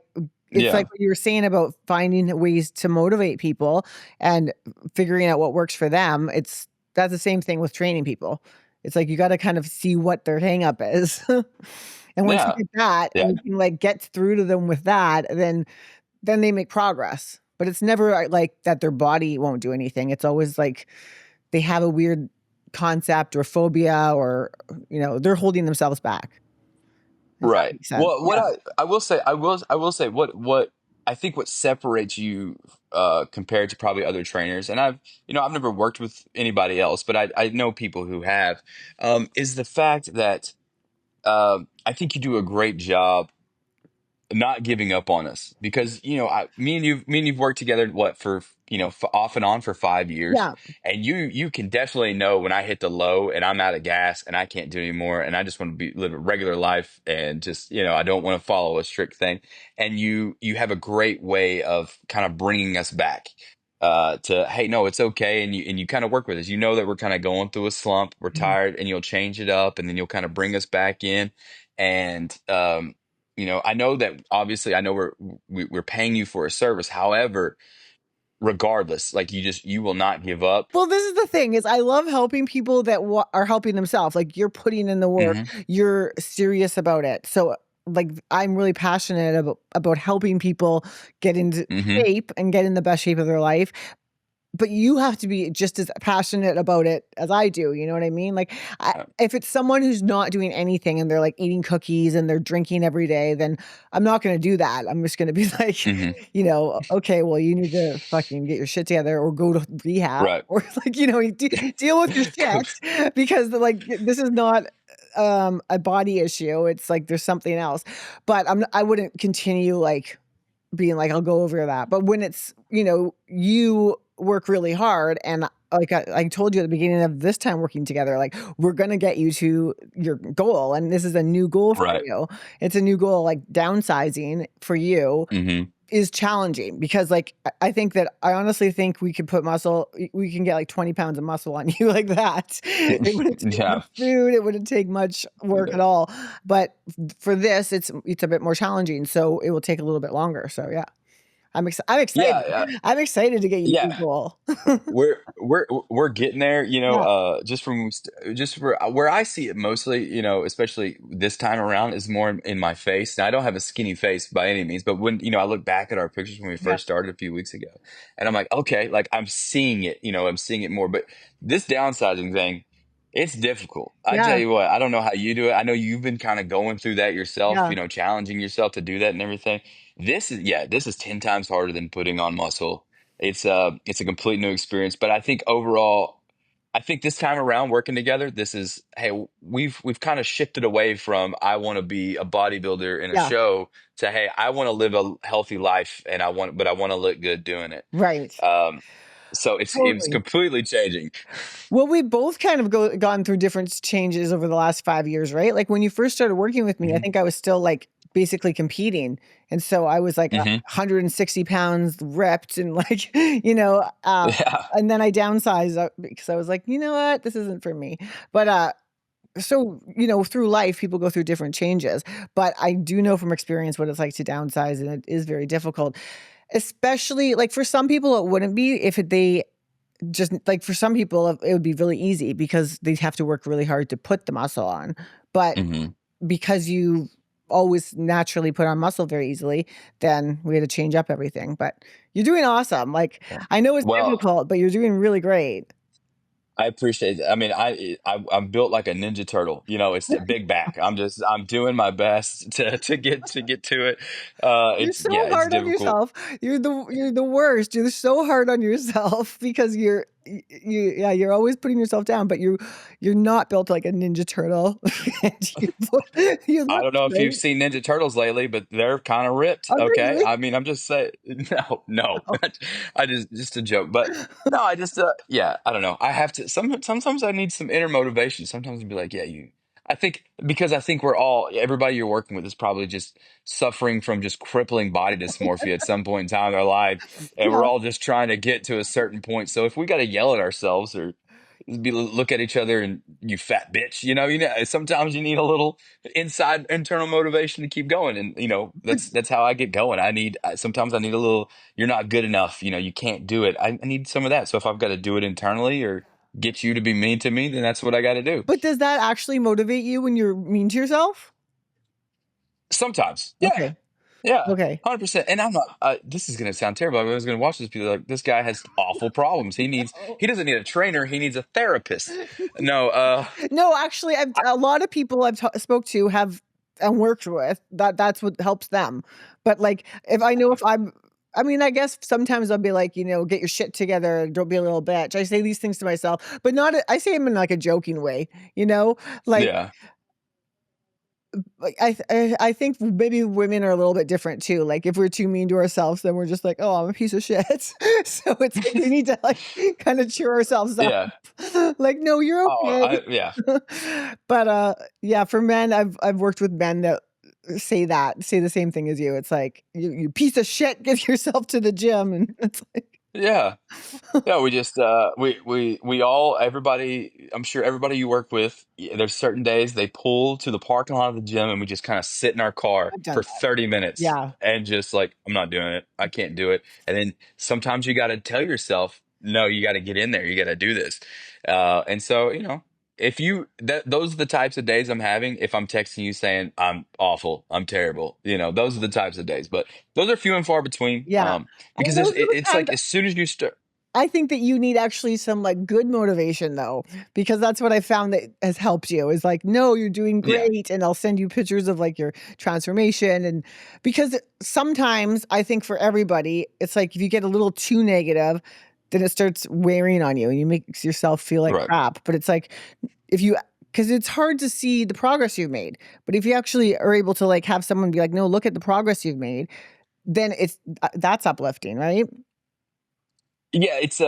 it's like Yeah, what you were saying about finding ways to motivate people and figuring out what works for them. That's the same thing with training people. It's like you got to kind of see what their hang up is. And once you yeah, get that yeah. and you can like get through to them with that, then they make progress. But it's never like that their body won't do anything. It's always like they have a weird concept or phobia or they're holding themselves back. If that Right. makes sense. Well, what Yeah. I will say what I think what separates you, compared to probably other trainers, and I've never worked with anybody else, but I know people who have, is the fact that, I think you do a great job not giving up on us, because me and you've worked together, what, for, off and on for 5 years, Yeah. and you can definitely know when I hit the low and I'm out of gas and I can't do anymore, and I just want to live a regular life, and just, I don't want to follow a strict thing, and you have a great way of kind of bringing us back, to, hey, no, it's okay, and you kind of work with us, that we're kind of going through a slump, we're Mhm. tired, and you'll change it up, and then you'll kind of bring us back in, and I know that, obviously, I know we're paying you for a service. However, regardless. Like you will not give up. Well, this is the thing is I love helping people that are helping themselves. Like you're putting in the work, Hmm. you're serious about it. So like I'm really passionate about helping people get into Hmm. shape and get in the best shape of their life. But you have to be just as passionate about it as I do, you know what I mean? Like, if it's someone who's not doing anything and they're, like, eating cookies and they're drinking every day, then I'm not gonna do that. I'm just gonna be like, Hmm. "Okay, well, you need to fucking get your shit together or go to rehab," Right. or, like, you deal with your shit because, like, this is not, a body issue. It's like there's something else. But I wouldn't continue, like, being like, "I'll go over that." But when it's, you work really hard and like I told you at the beginning of this time working together, like, we're gonna get you to your goal, and this is a new goal for Right. you. It's a new goal, like, downsizing for you Hmm. is challenging because, like, I think that I honestly think we could put we can get, like, 20 pounds of muscle on you like that. It wouldn't take Yeah. much food, it wouldn't take much work at all, but for this, it's a bit more challenging, so it will take a little bit longer, so yeah. I'm excited. Yeah. I'm excited to get you to Yeah. your goal. We're getting there, Yeah, just from just for where I see it mostly, especially this time around is more in my face. Now I don't have a skinny face by any means, but when I look back at our pictures when we yeah, first started a few weeks ago, and I'm like, okay, like I'm seeing it, I'm seeing it more. But this downsizing thing, it's difficult. I tell yeah, you what, I don't know how you do it. I know you've been kind of going through that yourself, yeah, challenging yourself to do that and everything. This is 10 times harder than putting on muscle. It's a complete new experience, but I think overall, I think this time around working together, this is hey, we've kind of shifted away from I want to be a bodybuilder in a yeah, show to hey, I want to live a healthy life and I want to look good doing it. right. Um, so it's Totally. completely changing. Well, we both kind of gone through different changes over the last 5 years, right? Like, when you first started working with me, I Hmm. think I was still, like, basically competing, and so I was, like, Hmm. 160 pounds ripped and, like, Yeah. and then I downsized, because I was like, "You know what? This isn't for me." But, so, through life, people go through different changes, but I do know from experience what it's like to downsize, and it is very difficult, especially like, for some people, it wouldn't be if they just like, for some people, it would be really easy because they'd have to work really hard to put the muscle on, but Hmm. because you always naturally put on muscle very easily, then we had to change up everything, but you're doing awesome, like, Yeah. I know it's Well, difficult, but you're doing really great. I appreciate it. I mean, I'm built like a ninja turtle. It's the big back. I'm doing my best to get to it. You're It's so yeah, it's hard on difficult. yourself. You're the worst. You're so hard on yourself because yeah, you're always putting yourself down, but you're not built like a ninja turtle. And you I look don't know if you've great. seen Ninja Turtles lately, but they're kind of ripped. Are they Okay, really? I mean, I'm just saying. No, no, Oh. I just a joke. But no, I just yeah, I don't know. I have to. Sometimes I need some inner motivation. Sometimes I'd be like, yeah, you. I think because I think everybody you're working with is probably just suffering from just crippling body dysmorphia at some point in time in their life, and we're Yeah. all just trying to get to a certain point. So if we got to yell at ourselves or look at each other and you fat bitch, sometimes you need a little inside internal motivation to keep going, and But that's how I get going. Sometimes I need a little, you're not good enough, you can't do it. I need some of that. So if I've got to do it internally or get you to be mean to me, then that's what I got to do. but does that actually motivate you when you're mean to yourself? Sometimes, yeah, Okay. yeah, Okay. 100%. And I'm not, this is going to sound terrible. I was going to watch this, people like, this guy has awful problems. He doesn't need a trainer, he needs a therapist. No, No, actually, a lot of people I've spoke to have and worked with that's what helps them. But like, if I mean, I guess sometimes I'll be like, get your shit together, don't be a little bitch. I say these things to myself, but not. I say them in like a joking way, like. yeah. Like I think maybe women are a little bit different too. Like if we're too mean to ourselves, then we're just like, oh, I'm a piece of shit. So it's like we need to like kind of cheer ourselves up. Yeah. Like, no, you're Oh, okay. yeah. But yeah, for men, I've worked with men that say the same thing as you. It's like you piece of shit, get yourself to the gym, and it's like. Yeah. Yeah, we just we all everybody I'm sure everybody you work with, there's certain days they pull to the parking lot of the gym and we just kind of sit in our car I've done for that. 30 minutes Yeah. and just like I'm not doing it. I can't do it. And then sometimes you got to tell yourself, no, you got to get in there. You got to do this. And so, if you those are the types of days I'm having if I'm texting you saying I'm awful, I'm terrible. Those are the types of days. But those are few and far between. Yeah. Because And those are the it's times like as soon as you start. I think that you need actually some, like, good motivation though, because that's what I found that has helped you is like, "No, you're doing Yeah. great," and I'll send you pictures of, like, your transformation, and because sometimes I think for everybody, it's like if you get a little too negative, then it starts wearing on you and you makes yourself feel like Right. crap, but it's like if you because it's hard to see the progress you've made, but if you actually are able to, like, have someone be like, "No, look at the progress you've made," then it's that's uplifting, right? Yeah, it's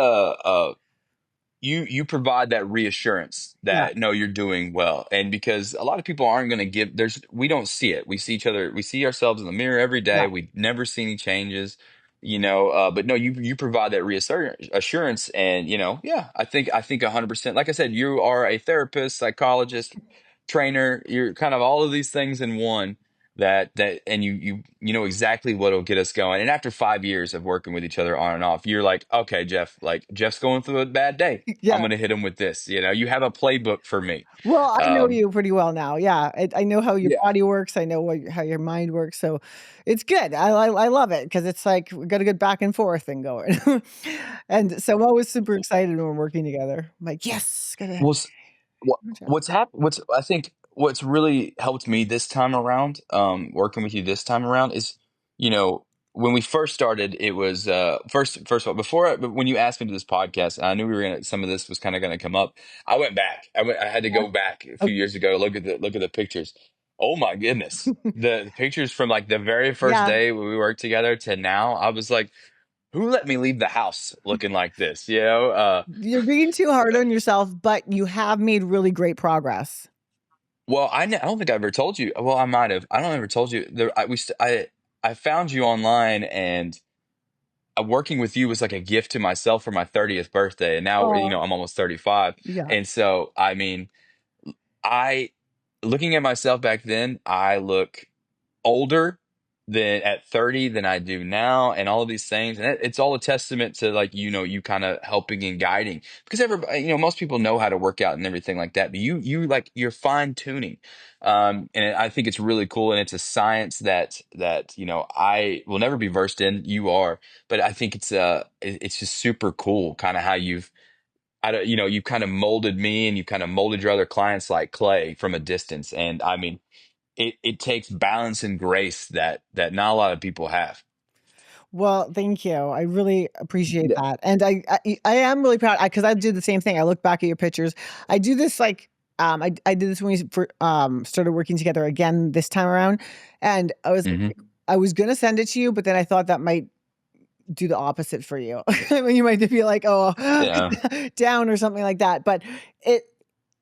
you provide that reassurance Yeah, that no, you're doing well. And because a lot of people aren't going to give we don't see it. We see each other, we see ourselves in the mirror every yeah. day. We never see any changes, but no, you provide that reassurance assurance. And yeah, I think 100%, like I said, you are a therapist, psychologist, trainer, you're kind of all of these things in one. And you know exactly what'll get us going. And after 5 years of working with each other on and off, you're like, okay, Jeff, like Jeff's going through a bad day. I'm Yeah. gonna hit him with this. You have a playbook for me. Well, I know Um, you pretty well now, yeah, I know how your yeah. body works, I know how your mind works, so it's good, I love it because it's like we got a good back and forth thing going, and so I'm always super excited when we're working together. I'm like, "Yes, gotta Well, what what's I think what's really helped me this time around, working with you this time around is, you know, when we first started, it was first of all, but when you asked me to this podcast, and I knew we were gonna some of this was kind of gonna come up. I went back. I had to go back a few Okay." years ago, look at the pictures. Oh my goodness. The pictures from like the very first Yeah, day when we worked together to now, I was like, who let me leave the house looking like this? you're being too hard on yourself, but you have made really great progress. Well, I don't think I ever told you. Well, I might have. I don't ever told you. I found you online, and working with you was like a gift to myself for my 30th birthday. And now, Oh, I'm almost 35, yeah. and so I mean, I looking at myself back then, I look older than at 30 than I do now, and all of these things. And it's all a testament to like, you kind of helping and guiding because everybody, most people know how to work out and everything like that. But you like you're fine tuning. And I think it's really cool. And it's a science that, I will never be versed in. You are, but I think it's just super cool kind of how I don't, you kind of molded me and you kind of molded your other clients like clay from a distance. And I mean, it takes balance and grace that not a lot of people have. Well, thank you. I really appreciate Yeah. that, and I am really proud because I do the same thing. I look back at your pictures. I do this like I did this when started working together again this time around, and Hmm. I was gonna send it to you, but then I thought that might do the opposite for you. I mean, you might be like, oh, Yeah. down or something like that. But it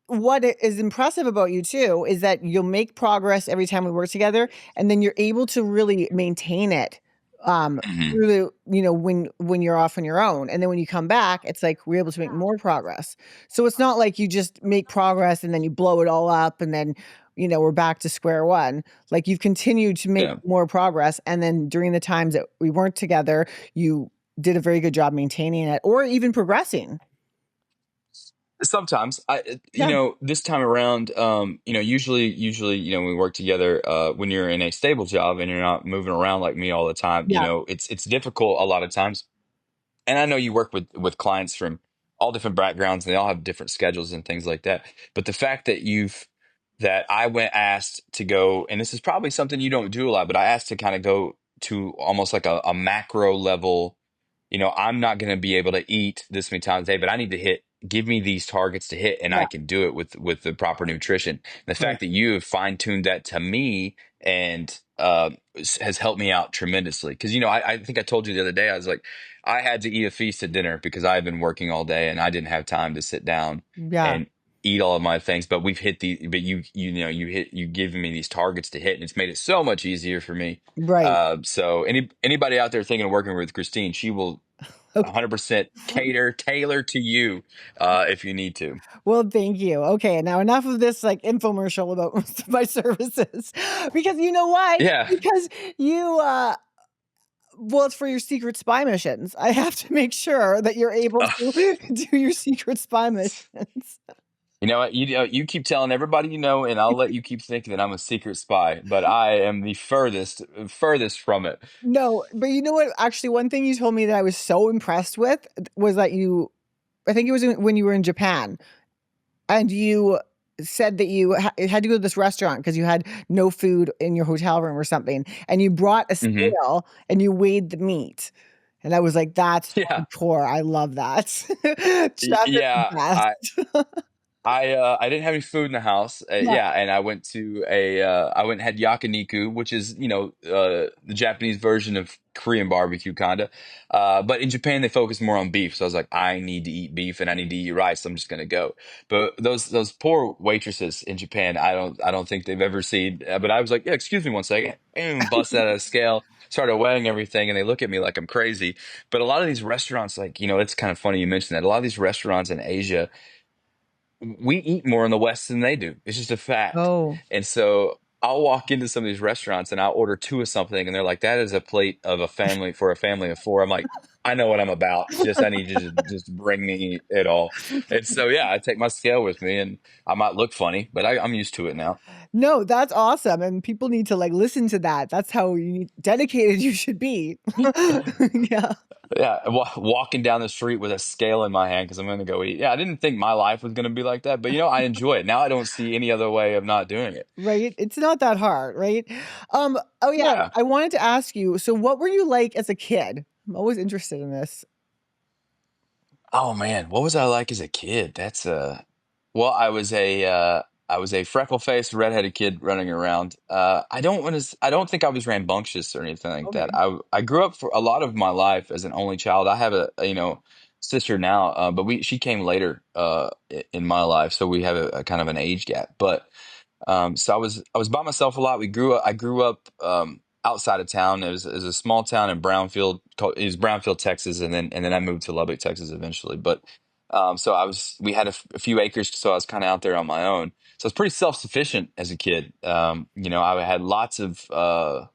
what is impressive about you too is that you'll make progress every time we work together, and then you're able to really maintain it Hmm. through when you're off on your own, and then when you come back, it's like we're able to make more progress. So it's not like you just make progress and then you blow it all up, and then we're back to square one. Like you've continued to make Yeah. more progress, and then during the times that we weren't together, you did a very good job maintaining it or even progressing. Sometimes Yeah, this time around, usually, when we work together, when you're in a stable job and you're not moving around like me all the time, yeah. it's difficult a lot of times. And I know you work with clients from all different backgrounds and they all have different schedules and things like that. But the fact that I went asked to go, and this is probably something you don't do a lot, but I asked to kind of go to almost like a macro level. I'm not going to be able to eat this many times a day, but I need to give me these targets to hit, and Yeah, I can do it with the proper nutrition. The fact correct. that you have fine tuned that to me and has helped me out tremendously. Because I think I told you the other day, I was like, I had to eat a feast at dinner because I had been working all day and I didn't have time to sit down Yeah. eat all of my things, but but you've given me these targets to hit, and it's made it so much easier for me. Right. So anybody out there thinking of working with Christine, she will Okay. 100% tailor to you if you need to. Well, thank you. Okay, now enough of this like infomercial about my services. Because you know why? Yeah. Because you well, it's for your secret spy missions. I have to make sure that you're able to do your secret spy missions. You know what? You keep telling everybody you know, and I'll let you keep thinking that I'm a secret spy, but I am the furthest from it. No, but you know what? Actually, one thing you told me that I was so impressed with was that you I think it was when you were in Japan. And you said that you had to go to this restaurant because you had no food in your hotel room or something, and you brought a Hmm. scale and you weighed the meat. And I was like, "That's Yeah. hardcore. I love that." Chefs are the Yeah. best. I didn't have any food in the house. Yeah. Yeah, and I went and had yakiniku, which is the Japanese version of Korean barbecue kinda. But in Japan they focus more on beef, so I was like, I need to eat beef and I need to eat rice. So I'm just gonna go. But those poor waitresses in Japan, I don't think they've ever seen. But I was like, yeah, excuse me one second, and bust out a scale, started weighing everything, and they look at me like I'm crazy. But a lot of these restaurants, like it's kind of funny you mentioned that. A lot of these restaurants in Asia, we eat more in the West than they do. It's just a fact. Oh. And so I'll walk into some of these restaurants and I'll order two of something, and they're like, "That is a plate of a family for a family of four." I'm like, "I know what I'm about. Just I need you to just bring me it all." And so yeah, I take my scale with me, and I might look funny, but I'm used to it now. No, that's awesome, and people need to, like, listen to that. That's how dedicated you should be. Yeah. Yeah, walking down the street with a scale in my hand because I'm going to go eat. Yeah, I didn't think my life was going to be like that, but I enjoy it. Now I don't see any other way of not doing it. Right? It's not that hard, right? Oh yeah, Yeah. I wanted to ask you, so what were you like as a kid? I'm always interested in this. Oh man, what was I like as a kid? Well, I was a freckle-faced redheaded kid running around. I don't think I was rambunctious or anything like that. Okay. I grew up for a lot of my life as an only child. I have a sister now, but we she came later in my life, so we have a kind of an age gap. But so I was by myself a lot. I grew up outside of town. It was a small town in it was Brownfield, Texas, and then I moved to Lubbock, Texas eventually. But so we had a few acres, so I was kind of out there on my own. So I was pretty self-sufficient as a kid. I had lots of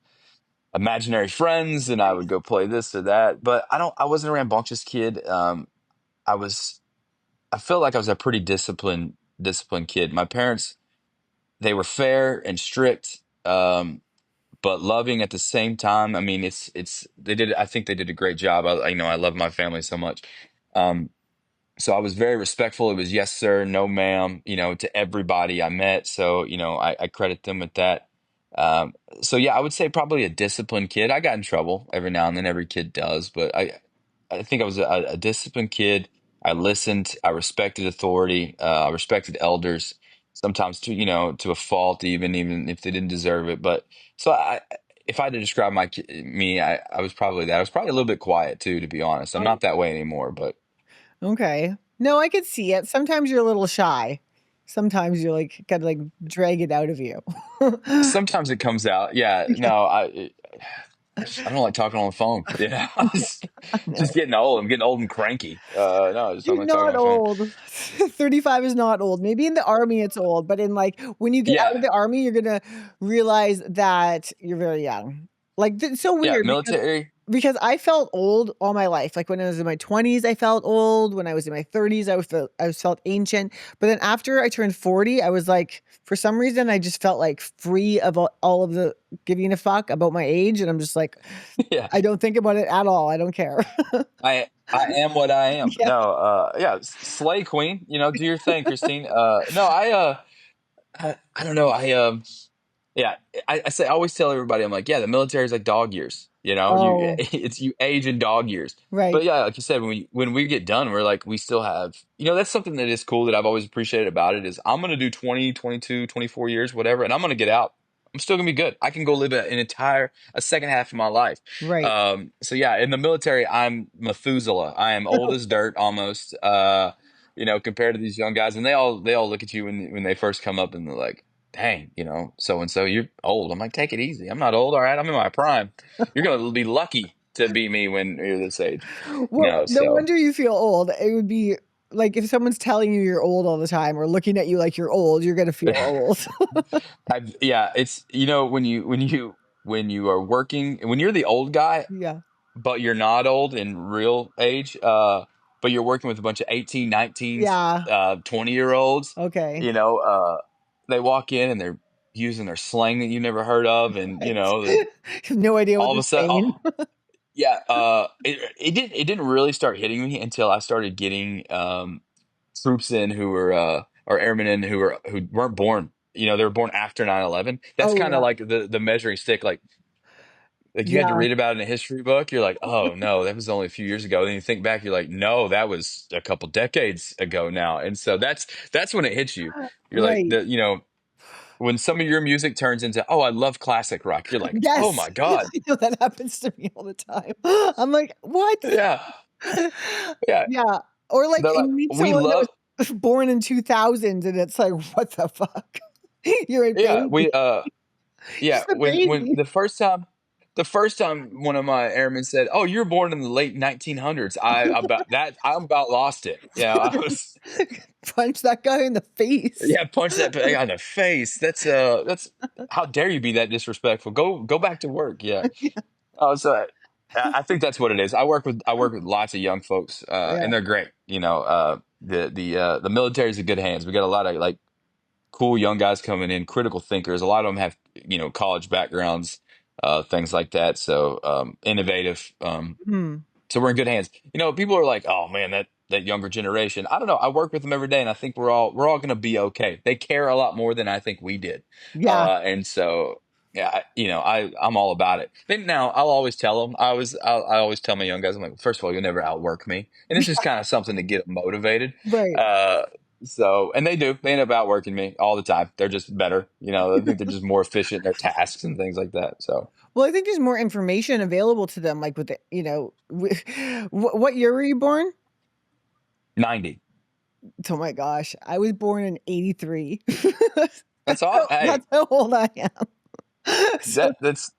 imaginary friends, and I would go play this or that. But I wasn't a rambunctious kid. I was I felt like I was a pretty disciplined kid. My parents, they were fair and strict, but loving at the same time. I mean, it's they did. I think they did a great job. I love my family so much. Um, so I was very respectful. It was yes, sir, no, ma'am, to everybody I met. So, I credit them with that. Um, so yeah, I would say probably a disciplined kid. I got in trouble every now and then. Every kid does, but I think I was a disciplined kid. I listened. I respected authority. I respected elders. Sometimes to a fault, even if they didn't deserve it. But so if I had to describe me, I was probably that. I was probably a little bit quiet too, to be honest. I'm Oh, not that way anymore, but okay. No, I could see it. Sometimes you're a little shy. Sometimes you're like gotta like drag it out of you. sometimes it comes out. Yeah, Yeah, no, I don't like talking on the phone. Yeah, I know. just getting old. I'm getting old and cranky. No, I just don't You're like talking on not the phone. old. 35 is not old. Maybe in the army it's old, but in like when you get out Yeah, of the army, you're gonna realize that you're very young. Like it's so yeah, weird military. because I felt old all my life. Like when I was in my 20s, I felt old. When I was in my 30s, I felt ancient. But then after I turned 40, I was like, for some reason, I just felt like free of all of the giving a fuck about my age, and I'm just like, Yeah, I don't think about it at all. I don't care. I am what I am. Yeah. No, yeah, slay queen. Do your thing, Christine. No, I don't know. Yeah, I always tell everybody, I'm like, yeah, the military is like dog years. Oh, You age in dog years. right, But yeah, like you said, when we get done, we're like, we still have, that's something that is cool that I've always appreciated about it is I'm gonna do 20, 22, 24 years, whatever, and I'm gonna get out. I'm still gonna be good. I can go live a second half of my life. right. So yeah, in the military, I'm Methuselah. I am old as dirt almost. compared to these young guys, and they all look at you when they first come up, and they're like, "Dang, so and so, you're old." I'm like, "Take it easy. I'm not old. All right, I'm in my prime. You're gonna be lucky to beat me when you're this age." Well, no So wonder you feel old. It would be like if someone's telling you you're old all the time or looking at you like you're old, you're gonna feel old. yeah, it's when you are working, when you're the old guy, Yeah. but you're not old in real age, but you're working with a bunch of 18, 19s, Yeah. 20-year olds, Okay. you know, uh, they walk in and they're using their slang that you never heard of. And, Have no idea what all of they're a sudden, saying. yeah, it didn't really start hitting me until I started getting, troops in who were, or airmen in who weren't born, they were born after 9/11. That's Oh, kind of yeah. like the measuring stick. Like you had to Yeah. read about it in a history book. You're like, oh no, that was only a few years ago. Then you think back, you're like, no, that was a couple decades ago now. And so that's when it hits you. You're like, Right. when some of your music turns into, oh, I love classic rock. You're like, oh Yes. my god, I know that happens to me all the time. I'm like, "What?" yeah, yeah. Yeah. Or like They're like, you meet we someone that love, was born in 2000 and it's like, "What the fuck? You're a yeah, baby. yeah. Just a When baby." the first time one of my airmen said, "Oh, you were born in the late 1900s," I about lost it. Yeah, I was. Punch that guy in the face. Yeah, punch that guy in the face. That's how dare you be that disrespectful? Go back to work. Yeah. Oh, so I think that's what it is. I work with lots of young folks, Yeah. and they're great. The military is in good hands. We got a lot of like cool young guys coming in, critical thinkers. A lot of them have college backgrounds, things like that. So innovative. Hmm. So we're in good hands. People are like, "Oh man, that younger generation." I don't know. I work with them every day, and I think we're all going to be okay. They care a lot more than I think we did, Yeah. and so yeah, I'm all about it. Then now I'll always tell them. I always tell my young guys, I'm like, first of all, you'll never outwork me, and it's just kind of something to get them motivated. Right. Uh, and they do. They end up outworking me all the time. They're just better. I think they're just more efficient in their tasks and things like that. So Well, I think there's more information available to them, like with the, what year were you born? 90. Oh my gosh, I was born in '83. That's all. Hey, That's how old I am. So, that's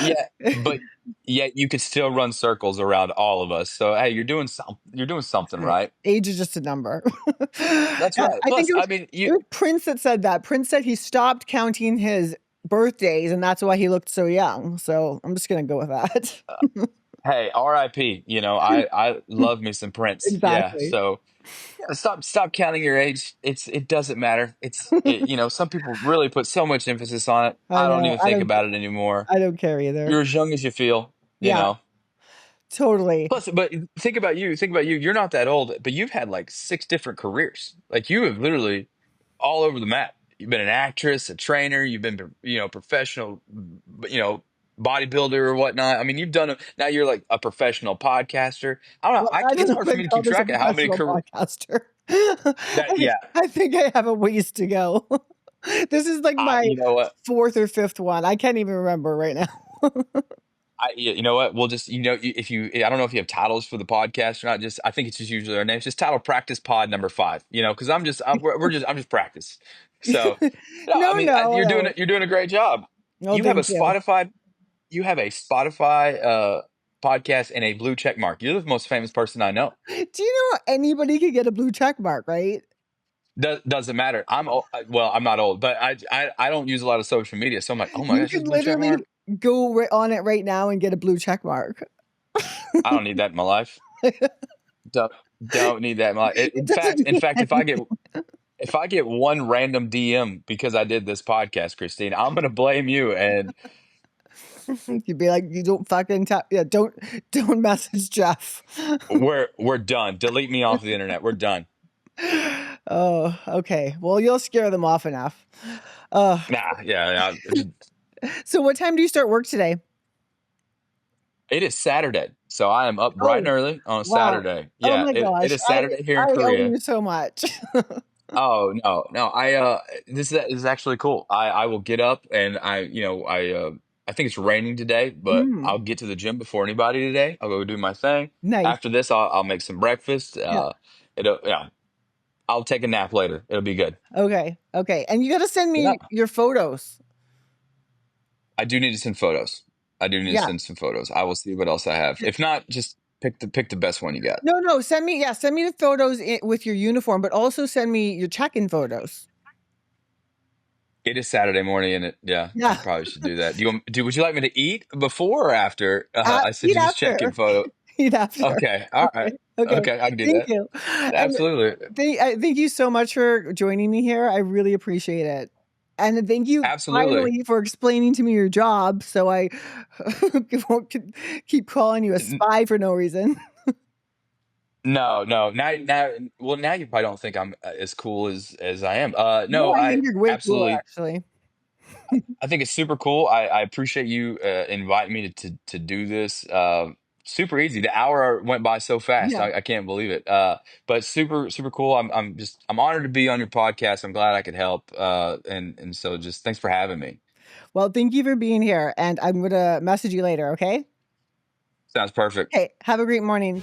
yeah, but yet you could still run circles around all of us. So hey, you're doing something right. age is just a number. That's right. I think Plus, it was I mean, it was Prince that said that. Prince said he stopped counting his birthdays, and that's why he looked so young. So I'm just gonna go with that. hey, R.I.P. I love me some Prince. Yeah. Exactly. So yeah, stop counting your age. It doesn't matter. Some people really put so much emphasis on it. I I don't know. even think about it anymore. I don't care either. You're as young as you feel. You Yeah, know. totally. Plus, but think about you. Think about you. You're not that old, but you've had like six different careers. Like you have literally all over the map. You've been an actress, a trainer. You've been, professional, you know, bodybuilder or whatnot. I mean, you've done it. Now you're like a professional podcaster. I don't know. Well, I don't It's know hard if for I'd me to call keep this a track of how many professional careers podcaster. that. Yeah. I think I have a ways to go. This is like my You know what? 4th or 5th one. I can't even remember right now. You know what? We'll just, if you, I don't know if you have titles for the podcast or not. Just, I think it's just usually our names. Just title practice pod number 5. Because I'm just practice. So, no, I No, mean, no, you're doing no. it. You're doing a great job. Oh, You have a thank you. Spotify. You have a Spotify podcast and a blue check mark. You're the most famous person I know. Do you know anybody could get a blue check mark, right? Doesn't matter. Well, I'm not old, but I don't use a lot of social media. So I'm like, oh my You gosh, she's could blue check literally mark. go on it right now and get a blue check mark. I don't need that in my life. Don't don't need that in my life. It In doesn't fact, in mean fact, if I get anything. if I get one random DM because I did this podcast, Christine, I'm gonna blame you, and You'd be like, you don't fucking yeah, don't message Jeff. we're done. Delete me off the internet. We're done. Oh, okay. Well, you'll scare them off enough. Uh, Nah, yeah, yeah. so what time do you start work today? It is Saturday, so I am up bright and Oh, early on a wow. Saturday. Oh Yeah, my it gosh. is Saturday here in I owe Korea. you so much. Oh no, no. This is actually cool. I will get up and I think it's raining today, but Mm, I'll get to the gym before anybody today. I'll go do my thing. nice. After this, I'll make some breakfast. Yeah. Yeah, I'll take a nap later. It'll be good. Okay. Okay. And you got to send Yeah, me your photos. I do need to send photos. I do need to Yeah. send some photos. I will see what else I have. If not, just pick the best one you got. No, no. Send me the photos with your uniform, but also send me your check-in photos. It is Saturday morning, and I Yeah. probably should do that. Would you like me to eat before or after I send Eat you this check-in after. photo? Eat after. Okay, all right, Okay. Okay. okay, I can do Thank that. you. And Absolutely, thank you so much for joining me here. I really appreciate it. And thank you absolutely. finally for explaining to me your job so I won't keep calling you a N- spy for no reason. No, no. Now you probably don't think I'm as cool as I am. No, No, I I think you're way cooler absolutely. actually. I think it's super cool. I appreciate you inviting me to do this. Super easy. The hour went by so fast. Yeah. I can't believe it. But super cool. I'm honored to be on your podcast. I'm glad I could help. And so just thanks for having me. Well, thank you for being here, and I'm gonna message you later, okay? Sounds perfect. Okay, have a great morning.